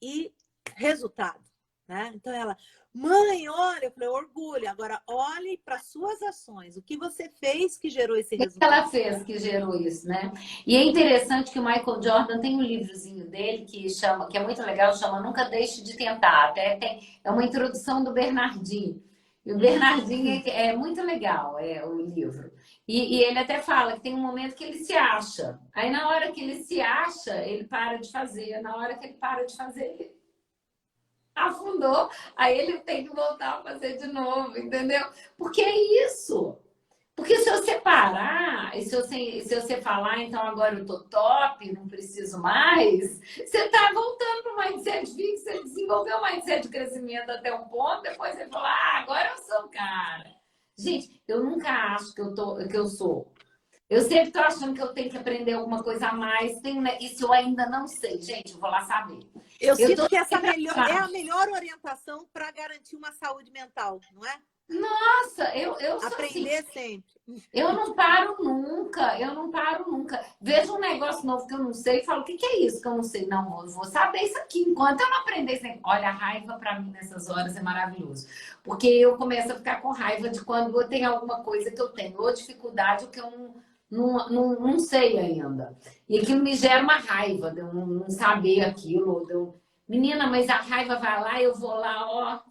E resultado, né? Então ela, mãe, olha, eu falei, orgulho, agora olhe para suas ações, o que você fez que gerou esse O que resultado. ela fez que gerou isso, né? E é interessante que o Michael Jordan tem um livrozinho dele que chama, que é muito legal, chama Nunca Deixe de Tentar. É uma introdução do Bernardinho. E o Bernardinho é muito legal, é o livro. E ele até fala que tem um momento que ele se acha. Aí na hora que ele se acha, ele para de fazer. Na hora que ele para de fazer, ele afundou. Aí ele tem que voltar a fazer de novo, entendeu? Porque é isso. Porque se você parar, e se você falar, então agora eu tô top, não preciso mais, você tá voltando para o mindset fixo, você desenvolveu o mindset de crescimento até um ponto, depois você fala, agora eu sou o cara. Gente, eu nunca acho que eu sou. Eu sempre tô achando que eu tenho que aprender alguma coisa a mais. Isso eu ainda não sei, gente, eu vou lá saber. Eu Eu tô sinto que essa sempre é a melhor orientação para garantir uma saúde mental, não é? Nossa, eu sou assim. Aprender sempre. Eu não paro nunca, eu não paro nunca. Vejo um negócio novo que eu não sei e falo, o que é isso que eu não sei? Não, eu vou saber isso aqui. Enquanto eu não aprender isso aqui. Olha, a raiva para mim nessas horas é maravilhoso. Porque eu começo a ficar com raiva de quando eu tenho alguma coisa que eu tenho, ou dificuldade, ou que eu não sei ainda. E aquilo me gera uma raiva de eu não saber aquilo. Menina, mas a raiva vai lá, eu vou lá, ó.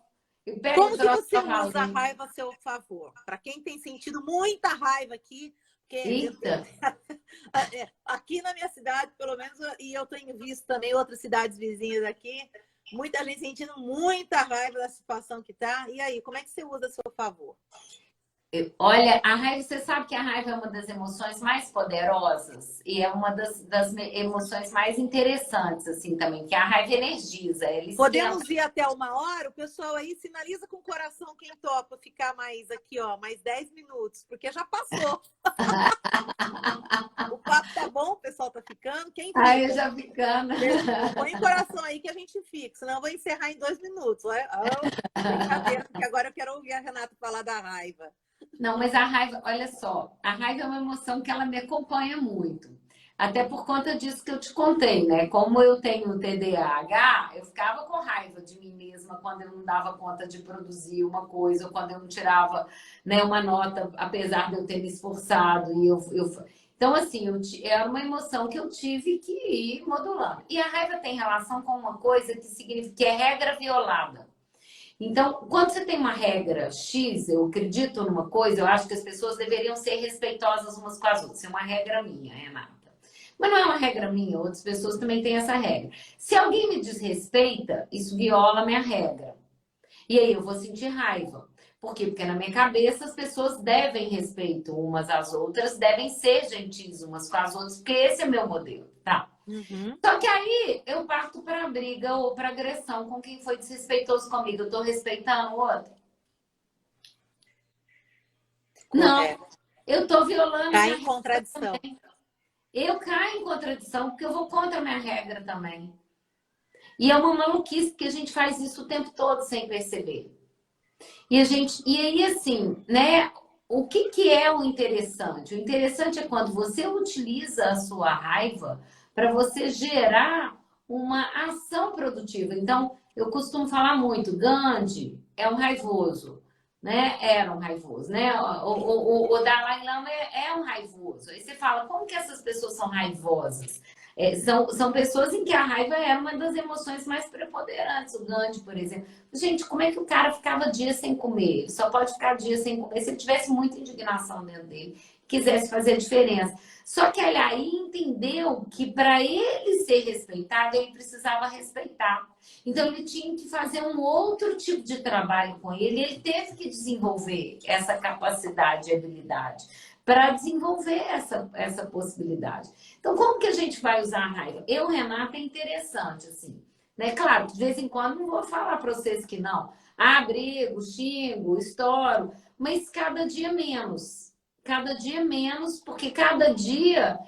Eu pego Como o que troço você pra usa a valer. raiva a seu favor? Para quem tem sentido muita raiva aqui, porque Eita! aqui na minha cidade, pelo menos, e eu tenho visto também outras cidades vizinhas aqui, muita gente sentindo muita raiva da situação que está. E aí, como é que você usa a seu favor? Olha, a raiva, você sabe que a raiva é uma das emoções mais poderosas e é uma das emoções mais interessantes, assim, também, que a raiva energiza, ela esquenta. Podemos ir até 1 hora? O pessoal aí sinaliza com o coração quem topa ficar mais aqui, ó, mais 10 minutos, porque já passou. O papo tá bom, o pessoal tá ficando. Quem Aí eu fica? já ficando. Põe coração aí que a gente fica, senão eu vou encerrar em 2 minutos. Brincadeira, porque agora eu quero ouvir a Renata falar da raiva. Não, mas a raiva, olha só, a raiva é uma emoção que ela me acompanha muito. Até por conta disso que eu te contei, né? Como eu tenho TDAH, eu ficava com raiva de mim mesma quando eu não dava conta de produzir uma coisa, ou quando eu não tirava, né, uma nota, apesar de eu ter me esforçado. Então, assim, era uma emoção que eu tive que ir modulando. E a raiva tem relação com uma coisa que significa que é regra violada. Então, quando você tem uma regra X, eu acredito numa coisa, eu acho que as pessoas deveriam ser respeitosas umas com as outras. Isso é uma regra minha, Renata. Mas não é uma regra minha, outras pessoas também têm essa regra. Se alguém me desrespeita, isso viola a minha regra. E aí eu vou sentir raiva. Por quê? Porque na minha cabeça as pessoas devem respeito umas às outras, devem ser gentis umas com as outras, porque esse é meu modelo, tá? Uhum. Só que aí eu parto para briga ou para agressão com quem foi desrespeitoso comigo. Eu tô respeitando o outro? Não, Correto. eu tô violando Cai minha em regra contradição. também. Eu caio em contradição porque eu vou contra a minha regra também. E é uma maluquice que a gente faz isso o tempo todo sem perceber. E aí assim, né? O que que é o interessante? O interessante é quando você utiliza a sua raiva para você gerar uma ação produtiva. Então, eu costumo falar muito, Gandhi é um raivoso, né? Era um raivoso, né? O Dalai Lama é um raivoso. Aí você fala, como que essas pessoas são raivosas? São pessoas em que a raiva é uma das emoções mais preponderantes. O Gandhi, por exemplo. Gente, como é que o cara ficava dias sem comer? Ele só pode ficar dias sem comer se ele tivesse muita indignação dentro dele, quisesse fazer a diferença. Só que ele aí entendeu que para ele ser respeitado, ele precisava respeitar. Então ele tinha que fazer um outro tipo de trabalho com ele, ele teve que desenvolver essa capacidade e habilidade para desenvolver essa possibilidade. Então, como que a gente vai usar a raiva? Eu, Renata, é interessante, assim. Né? Claro, de vez em quando não vou falar para vocês que não. Ah, brigo, xingo, estouro, mas cada dia menos. Cada dia menos, porque cada dia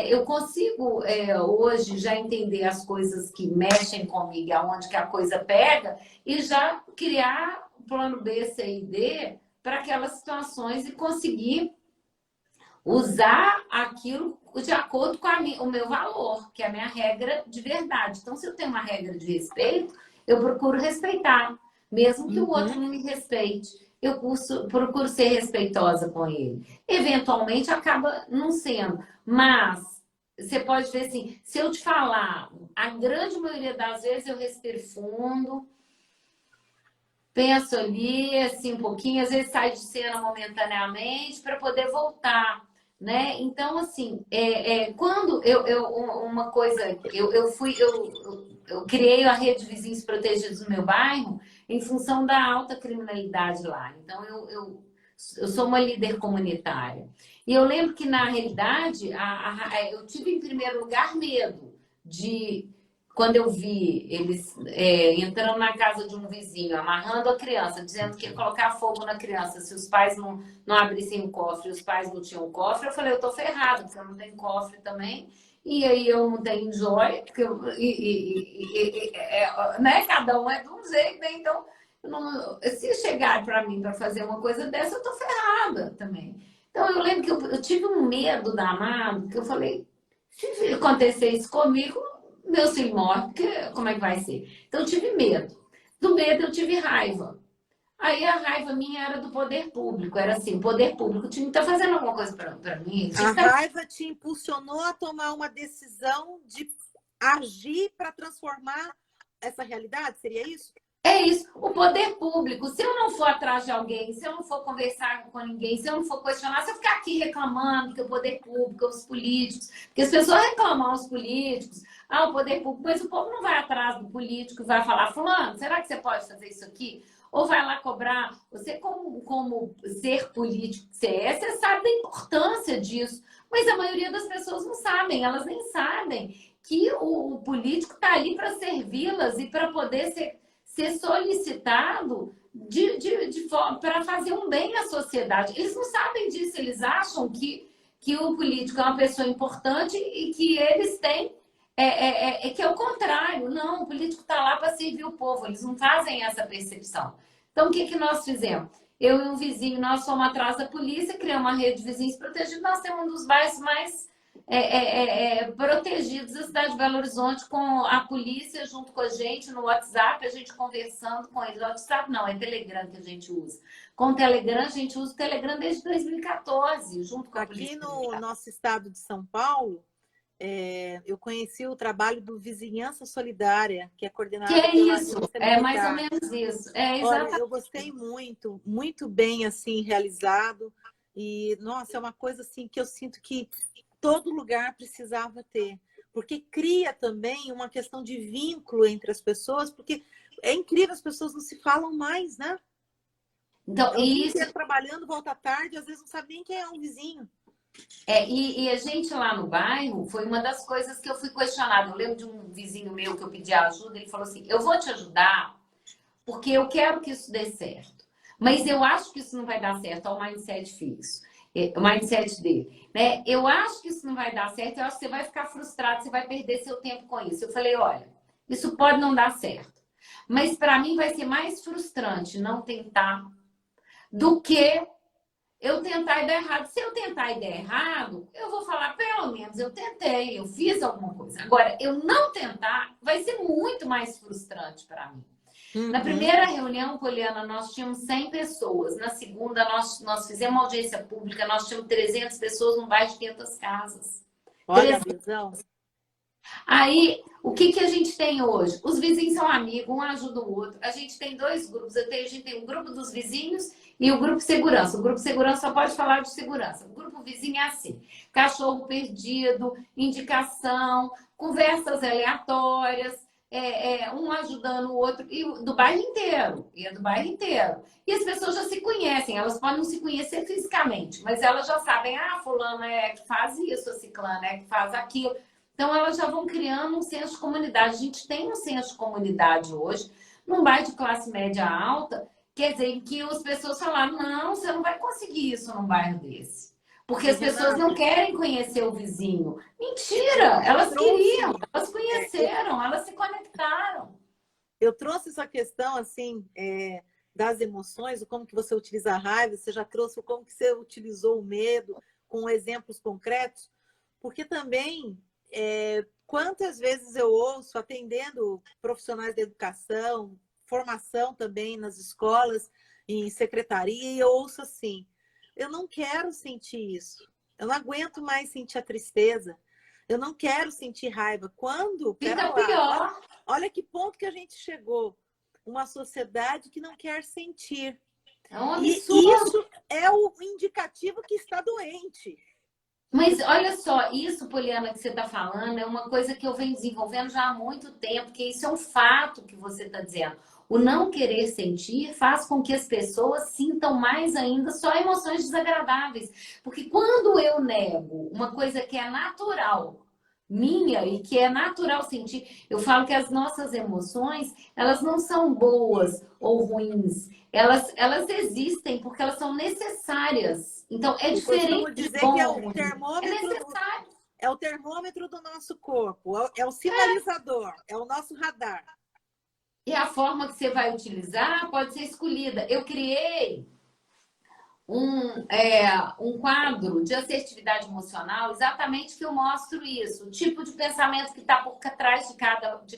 eu consigo hoje já entender as coisas que mexem comigo, aonde que a coisa pega, e já criar plano B, C e D para aquelas situações e conseguir usar aquilo de acordo com o meu valor, que é a minha regra de verdade. Então, se eu tenho uma regra de respeito, eu procuro respeitar, mesmo que o outro Uhum. não me respeite. Eu procuro ser respeitosa com ele. Eventualmente acaba não sendo, mas você pode ver assim, se eu te falar, a grande maioria das vezes eu respiro fundo, penso ali, assim, um pouquinho, às vezes sai de cena momentaneamente para poder voltar, né? Então, assim, quando uma coisa, eu criei a rede de vizinhos protegidos no meu bairro em função da alta criminalidade lá. Então, eu sou uma líder comunitária. E eu lembro que, na realidade, eu tive, em primeiro lugar, medo de quando eu vi eles entrando na casa de um vizinho, amarrando a criança, dizendo que ia colocar fogo na criança se os pais não abrissem o cofre, os pais não tinham cofre, eu falei, eu tô ferrado, porque eu não tenho cofre também, e aí eu não tenho joia, porque né? Cada um é de um jeito, né? Então, se chegar para mim para fazer uma coisa dessa, eu tô ferrada também. Então, eu lembro que eu tive um medo danado, que eu falei, se acontecer isso comigo, meu filho morre, porque como é que vai ser? Então eu tive medo. Do medo eu tive raiva. Aí a raiva minha era do poder público. Era assim, o poder público tinha que estar fazendo alguma coisa para mim. Tinha A que estar... raiva te impulsionou a tomar uma decisão de agir para transformar essa realidade? Seria isso? É isso, o poder público. Se eu não for atrás de alguém, se eu não for conversar com ninguém, se eu não for questionar, se eu ficar aqui reclamando que o poder público, os políticos, porque as pessoas reclamam os políticos, o poder público, mas o povo não vai atrás do político e vai falar, fulano, será que você pode fazer isso aqui? Ou vai lá cobrar, você como ser político que você é, você sabe da importância disso, mas a maioria das pessoas não sabem, elas nem sabem que o político está ali para servi-las e para poder ser solicitado para fazer um bem à sociedade. Eles não sabem disso, eles acham que o político é uma pessoa importante e que eles têm. Que é o contrário. Não, o político está lá para servir o povo, eles não fazem essa percepção. Então, o que nós fizemos? Eu e um vizinho, nós fomos atrás da polícia, criamos uma rede de vizinhos protegidos, nós temos um dos bairros mais protegidos da cidade de Belo Horizonte, com a polícia junto com a gente no WhatsApp, a gente conversando com eles. WhatsApp não, é Telegram que a gente usa. Com o Telegram, a gente usa o Telegram desde 2014, junto com a polícia. Aqui no nosso estado de São Paulo, eu conheci o trabalho do Vizinhança Solidária, que é Que coordenado é pela isso, Polícia é mais ou Militar. menos isso. Olha, Exatamente. eu gostei muito, muito bem assim realizado. E, nossa, é uma coisa assim que eu sinto que todo lugar precisava ter, porque cria também uma questão de vínculo entre as pessoas, porque é incrível, as pessoas não se falam mais, né? Então, É o dia isso inteiro trabalhando, volta à tarde, às vezes não sabe nem quem é um vizinho. e a gente lá no bairro foi uma das coisas que eu fui questionada. Eu lembro de um vizinho meu que eu pedi ajuda, ele falou assim: eu vou te ajudar porque eu quero que isso dê certo. Mas eu acho que isso não vai dar certo, é o mindset fixo, o mindset dele, né? Eu acho que isso não vai dar certo, eu acho que você vai ficar frustrado, você vai perder seu tempo com isso. Eu falei, olha, isso pode não dar certo, mas para mim vai ser mais frustrante não tentar do que eu tentar e dar errado. Se eu tentar e der errado, eu vou falar, pelo menos eu tentei, eu fiz alguma coisa. Agora, eu não tentar vai ser muito mais frustrante para mim. Na Uhum. primeira reunião, Poliana, nós tínhamos 100 pessoas. Na segunda, nós fizemos uma audiência pública, nós tínhamos 300 pessoas num bairro de 500 casas. Olha a visão. Aí, o que a gente tem hoje? Os vizinhos são amigos, um ajuda o outro. A gente tem dois grupos. A gente tem o grupo dos vizinhos e o grupo segurança. O grupo segurança só pode falar de segurança. O grupo vizinho é assim: cachorro perdido, indicação, conversas aleatórias, um ajudando o outro, e do bairro inteiro. E é do bairro inteiro. E as pessoas já se conhecem, elas podem não se conhecer fisicamente, mas elas já sabem, fulano é que faz isso, a ciclana é que faz aquilo. Então, elas já vão criando um senso de comunidade. A gente tem um senso de comunidade hoje, num bairro de classe média alta, quer dizer, em que as pessoas falaram, não, você não vai conseguir isso num bairro desse. Porque E, as pessoas não Renata, querem conhecer o vizinho. Mentira! Elas queriam, trouxe, elas conheceram, elas se conectaram. eu trouxe essa questão assim das emoções, o como que você utiliza a raiva, você já trouxe o como que você utilizou o medo, com exemplos concretos, porque também quantas vezes eu ouço atendendo profissionais da educação, formação também nas escolas, em secretaria, e eu ouço assim: eu não quero sentir isso, eu não aguento mais sentir a tristeza, eu não quero sentir raiva. Quando? Pera Fica lá, olha, pior. olha que ponto que a gente chegou. Uma sociedade que não quer sentir. É um E absurdo. isso é o indicativo que está doente. Mas olha só, isso, Poliana, que você está falando, é uma coisa que eu venho desenvolvendo já há muito tempo, porque isso é um fato que você está dizendo. O não querer sentir faz com que as pessoas sintam mais ainda só emoções desagradáveis. Porque quando eu nego uma coisa que é natural, minha, e que é natural sentir, eu falo que as nossas emoções, elas não são boas ou ruins. Elas existem porque elas são necessárias. Então, é Eu costumo diferente de dizer que bom ou ruim. É necessário. é o termômetro do nosso corpo, é o sinalizador, é o nosso radar. E a forma que você vai utilizar pode ser escolhida. Eu criei um quadro de assertividade emocional, exatamente que eu mostro isso, o tipo de pensamento que está por trás de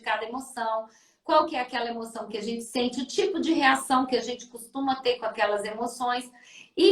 cada emoção, qual que é aquela emoção que a gente sente, o tipo de reação que a gente costuma ter com aquelas emoções, e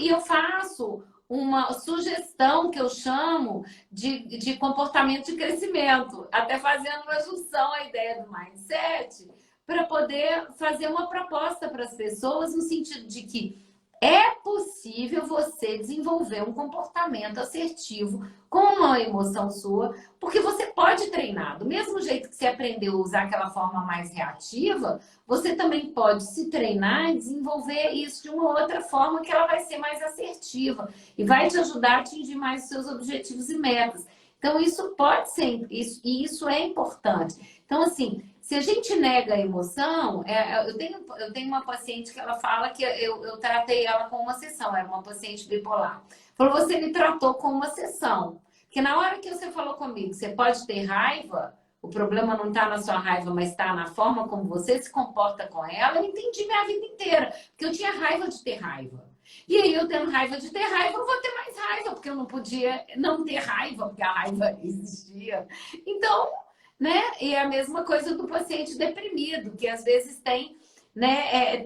eu faço uma sugestão que eu chamo de comportamento de crescimento, até fazendo uma junção à ideia do mindset, para poder fazer uma proposta para as pessoas no sentido de que é possível você desenvolver um comportamento assertivo com uma emoção sua, porque você pode treinar. Do mesmo jeito que você aprendeu a usar aquela forma mais reativa, você também pode se treinar e desenvolver isso de uma outra forma que ela vai ser mais assertiva e vai te ajudar a atingir mais os seus objetivos e metas. Então, isso pode ser, e isso é importante. Então, assim, se a gente nega a emoção, eu tenho uma paciente que ela fala que eu tratei ela com uma sessão, era uma paciente bipolar. Falou, você me tratou com uma sessão. Porque na hora que você falou comigo, você pode ter raiva, o problema não está na sua raiva, mas está na forma como você se comporta com ela, eu entendi minha vida inteira. Porque eu tinha raiva de ter raiva. E aí, eu tendo raiva de ter raiva, eu vou ter mais raiva, porque eu não podia não ter raiva, porque a raiva existia. Então, né? E é a mesma coisa do paciente deprimido, que às vezes tem, né,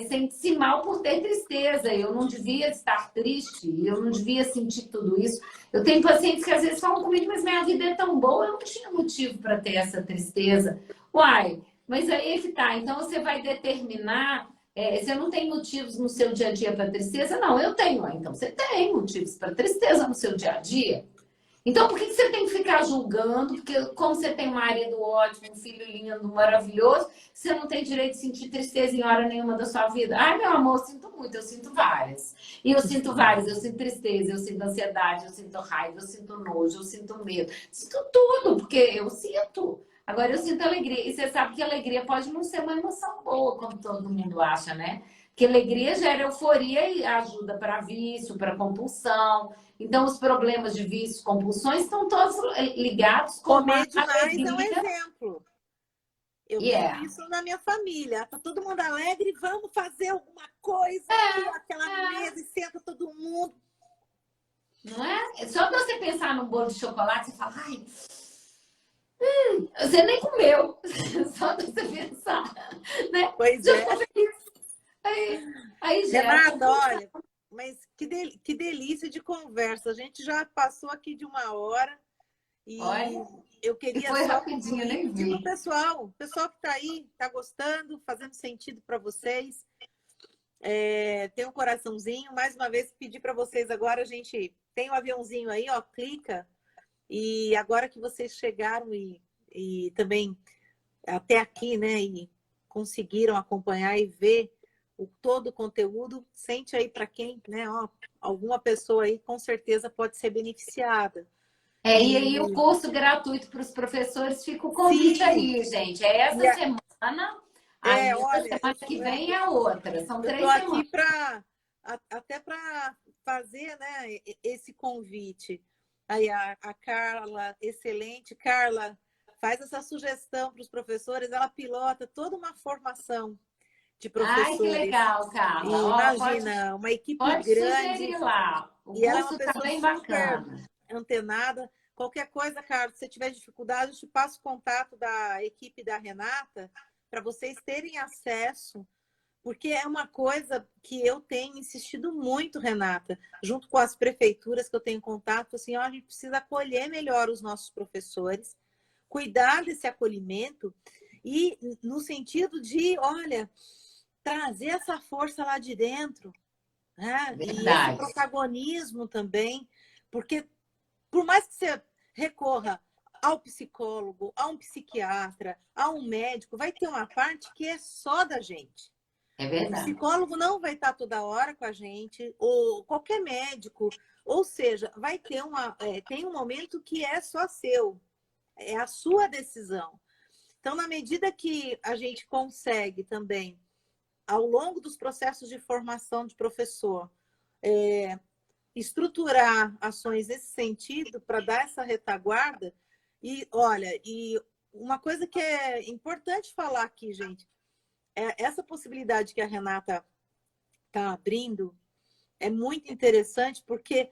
sente-se mal por ter tristeza. Eu não devia estar triste, eu não devia sentir tudo isso. Eu tenho pacientes que às vezes falam comigo, mas minha vida é tão boa, eu não tinha motivo para ter essa tristeza. Uai, mas aí é que tá. Então você vai determinar. Você não tem motivos no seu dia a dia para tristeza? Não, eu tenho. Então você tem motivos para tristeza no seu dia a dia. Então, por que que você tem que ficar julgando? Porque como você tem um marido ótimo, um filho lindo, maravilhoso, você não tem direito de sentir tristeza em hora nenhuma da sua vida? Ai, meu amor, eu sinto muito, eu sinto várias. E eu sinto várias, eu sinto tristeza, eu sinto ansiedade, eu sinto raiva, eu sinto nojo, eu sinto medo. Sinto tudo, porque eu sinto. Agora eu sinto alegria. E você sabe que alegria pode não ser uma emoção boa, como todo mundo acha, né? Que alegria gera euforia e ajuda para vício, para compulsão. Então, os problemas de vício, compulsões estão todos ligados com a Comer demais é um alegria. exemplo. Eu vivo Yeah. isso na minha família. Tá todo mundo alegre, vamos fazer alguma coisa aqui, aquela mesa e senta todo mundo. Não é? Só de você pensar num bolo de chocolate, você fala, ai, você nem comeu. Só de você pensar, né? Pois Já é. ficou feliz. Aí gera Renata, compulsão. olha, mas que delícia de conversa. A gente já passou aqui de 1 hora e Olha, eu e queria foi só rapidinho, eu concluir, nem pedir para vi. o pessoal que está aí, está gostando, fazendo sentido para vocês, tem um coraçãozinho. Mais uma vez, pedir para vocês agora, a gente tem um aviãozinho aí, ó, clica. E agora que vocês chegaram e também até aqui, né, e conseguiram acompanhar e ver todo o conteúdo, sente aí para quem, né, ó, alguma pessoa aí com certeza pode ser beneficiada. E aí o E curso gratuito para os professores, fica o convite sim, aí, gente. É e essa semana, ainda olha, semana que vem é a outra. São eu tô 3 semanas. aqui para até para fazer, né, esse convite. Aí a Carla, excelente. Carla, faz essa sugestão para os professores, ela pilota toda uma formação de Ai, que professores. legal, Carla. E Ó, imagina, uma equipe pode grande, sugerir lá. O e ela é uma curso tá pessoa bem super bacana. antenada. Qualquer coisa, Carla, se você tiver dificuldade, eu te passo o contato da equipe da Renata para vocês terem acesso, porque é uma coisa que eu tenho insistido muito, Renata, junto com as prefeituras que eu tenho contato, assim, ó, a gente precisa acolher melhor os nossos professores, cuidar desse acolhimento e no sentido de, olha, trazer essa força lá de dentro, né? E esse Verdade. protagonismo também, porque por mais que você recorra ao psicólogo, a um psiquiatra, a um médico, vai ter uma parte que é só da gente. É O verdade. psicólogo não vai estar toda hora com a gente, ou qualquer médico, ou seja, vai ter tem um momento que é só seu, é a sua decisão. Então, na medida que a gente consegue também, ao longo dos processos de formação de professor, estruturar ações nesse sentido para dar essa retaguarda, e olha, e uma coisa que é importante falar aqui, gente, essa possibilidade que a Renata está abrindo é muito interessante, porque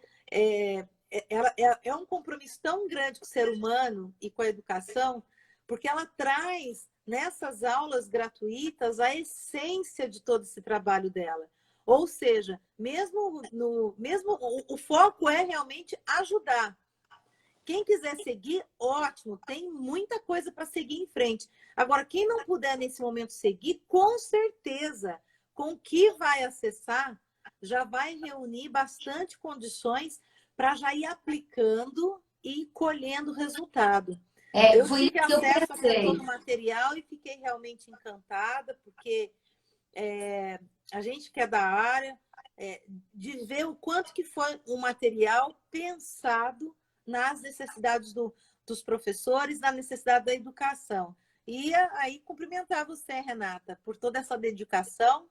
ela é um compromisso tão grande com o ser humano e com a educação, porque ela traz nessas aulas gratuitas a essência de todo esse trabalho dela. Ou seja, mesmo o foco é realmente ajudar. Quem quiser seguir, ótimo, tem muita coisa para seguir em frente. Agora, quem não puder nesse momento seguir, com certeza, com o que vai acessar, já vai reunir bastante condições para já ir aplicando e colhendo resultado. Eu Foi isso tive que eu acesso até todo pensei. o material e fiquei realmente encantada, porque a gente que é da área, de ver o quanto que foi um material pensado nas necessidades dos professores, na necessidade da educação. E aí cumprimentar você, Renata, por toda essa dedicação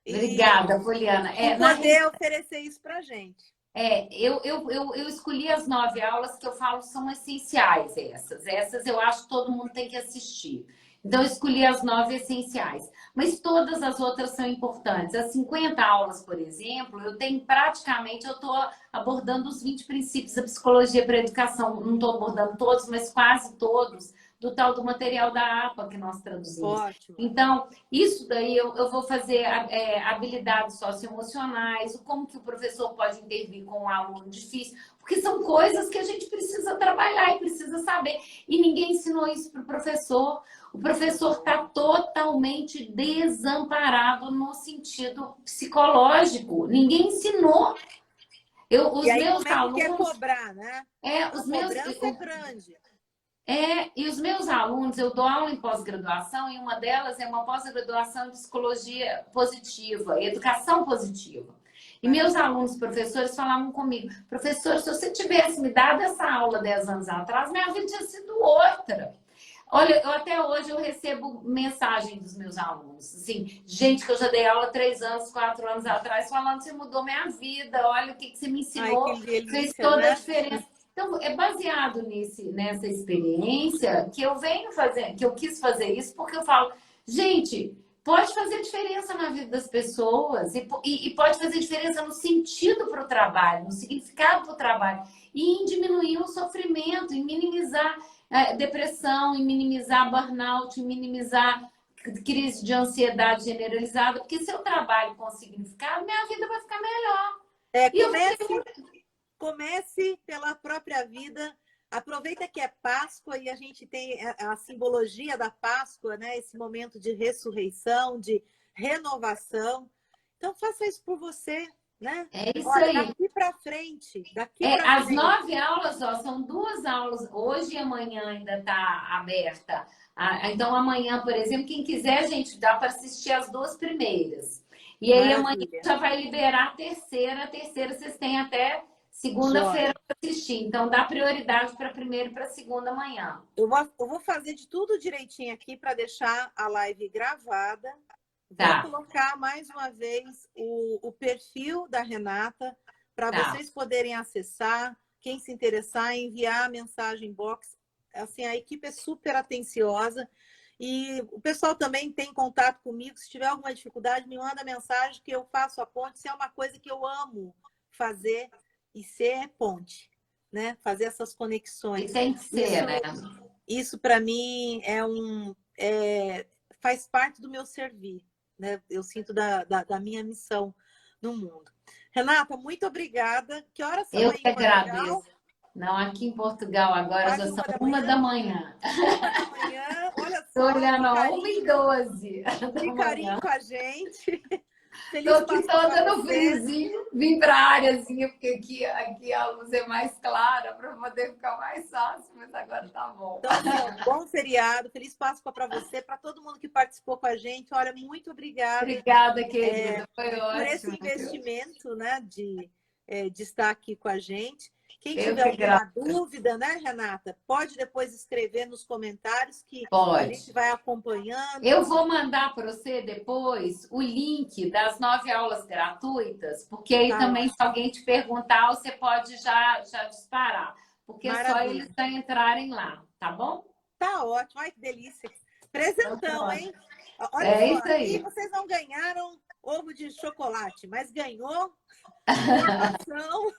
Obrigada, Poliana. por poder oferecer isso para a gente. Eu escolhi as 9 aulas que eu falo são essenciais essas. Essas eu acho que todo mundo tem que assistir. Então, eu escolhi as 9 essenciais. Mas todas as outras são importantes. As 50 aulas, por exemplo, eu estou abordando os 20 princípios da psicologia para a educação. Não estou abordando todos, mas quase todos, do tal do material da APA que nós traduzimos. Ótimo. Então, isso daí eu vou fazer habilidades socioemocionais, como que o professor pode intervir com um aluno difícil, porque são coisas que a gente precisa trabalhar e precisa saber. E ninguém ensinou isso para o professor. O professor está totalmente desamparado no sentido psicológico. Ninguém ensinou. Os E aí, meus como é que quer alunos... cobrar, né? Os A meus... cobrança é grande. E os meus alunos, eu dou aula em pós-graduação e uma delas é uma pós-graduação de psicologia positiva, educação positiva. E meus alunos, professores, falavam comigo, professor, se você tivesse me dado essa aula 10 anos atrás, minha vida tinha sido outra. Olha, até hoje eu recebo mensagem dos meus alunos, assim, gente que eu já dei aula 3 anos, 4 anos atrás, falando, você mudou minha vida, olha o que você me ensinou, Ai, que delícia, fez toda né? a diferença. Então, é baseado nessa experiência que eu venho fazer, que eu quis fazer isso, porque eu falo, gente, pode fazer diferença na vida das pessoas e pode fazer diferença no sentido para o trabalho, no significado para o trabalho, e em diminuir o sofrimento, em minimizar depressão, em minimizar burnout, em minimizar crise de ansiedade generalizada, porque se eu trabalho com significado, minha vida vai ficar melhor. Comece pela própria vida. Aproveita que é Páscoa e a gente tem a simbologia da Páscoa, né? Esse momento de ressurreição, de renovação. Então, faça isso por você, né? É isso Olha, aí. daqui para frente, As 9 aulas, são 2 aulas. Hoje e amanhã ainda está aberta. Então, amanhã, por exemplo, quem quiser, gente, dá para assistir as 2 primeiras. E aí, amanhã já vai liberar a terceira. A terceira vocês têm até segunda-feira para assistir. Então, dá prioridade para a primeira e para a segunda amanhã. Eu vou fazer de tudo direitinho aqui para deixar a live gravada. Tá. Vou colocar mais uma vez o perfil da Renata para vocês poderem acessar. Quem se interessar, enviar a mensagem box. Assim, a equipe é super atenciosa. E o pessoal também tem contato comigo. Se tiver alguma dificuldade, me manda mensagem que eu faço a ponte. Isso é uma coisa que eu amo fazer e ser ponte, né? Fazer essas conexões. E tem que ser, né? Isso para mim faz parte do meu servir, né? Eu sinto da minha missão no mundo. Renata, muito obrigada. Que horas são aí em Portugal? Não, aqui em Portugal agora já são 1 da manhã. 1 da manhã, olha só. Estou olhando a 1h12. Que carinho com a gente. Estou aqui toda no friozinho, vim para a áreazinha, porque aqui a luz é mais clara para poder ficar mais fácil, mas agora tá bom. Então, assim, bom feriado, feliz Páscoa para você, para todo mundo que participou com a gente. Olha, muito obrigada. Obrigada, querida, foi ótimo. Por esse investimento, né, de estar aqui com a gente. Quem tiver alguma dúvida, né, Renata, pode depois escrever nos comentários que a gente vai acompanhando. Eu vou mandar para você depois o link das 9 aulas gratuitas, porque aí também, se alguém te perguntar, você pode já disparar. Porque é só eles já entrarem lá, tá bom? Tá ótimo, ai que delícia. Presentão, hein? Olha só, isso aí. E vocês não ganharam ovo de chocolate, mas ganhou formação.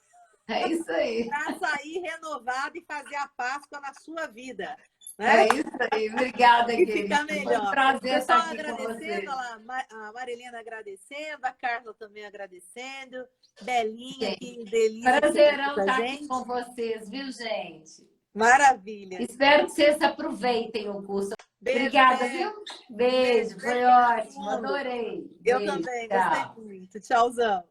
É isso aí. Para sair renovado e fazer a Páscoa na sua vida. Né? É isso aí. Obrigada, querida. Fica melhor. Foi um prazer estar aqui agradecendo, a Marilena agradecendo, a Carla também agradecendo. Belinha, que delícia. Prazerão estar aqui com vocês, viu, gente? Maravilha. Espero que vocês aproveitem o curso. Beijo, obrigada, viu? Beijo, foi ótimo. Adorei. Eu também, gostei muito. Tchauzão.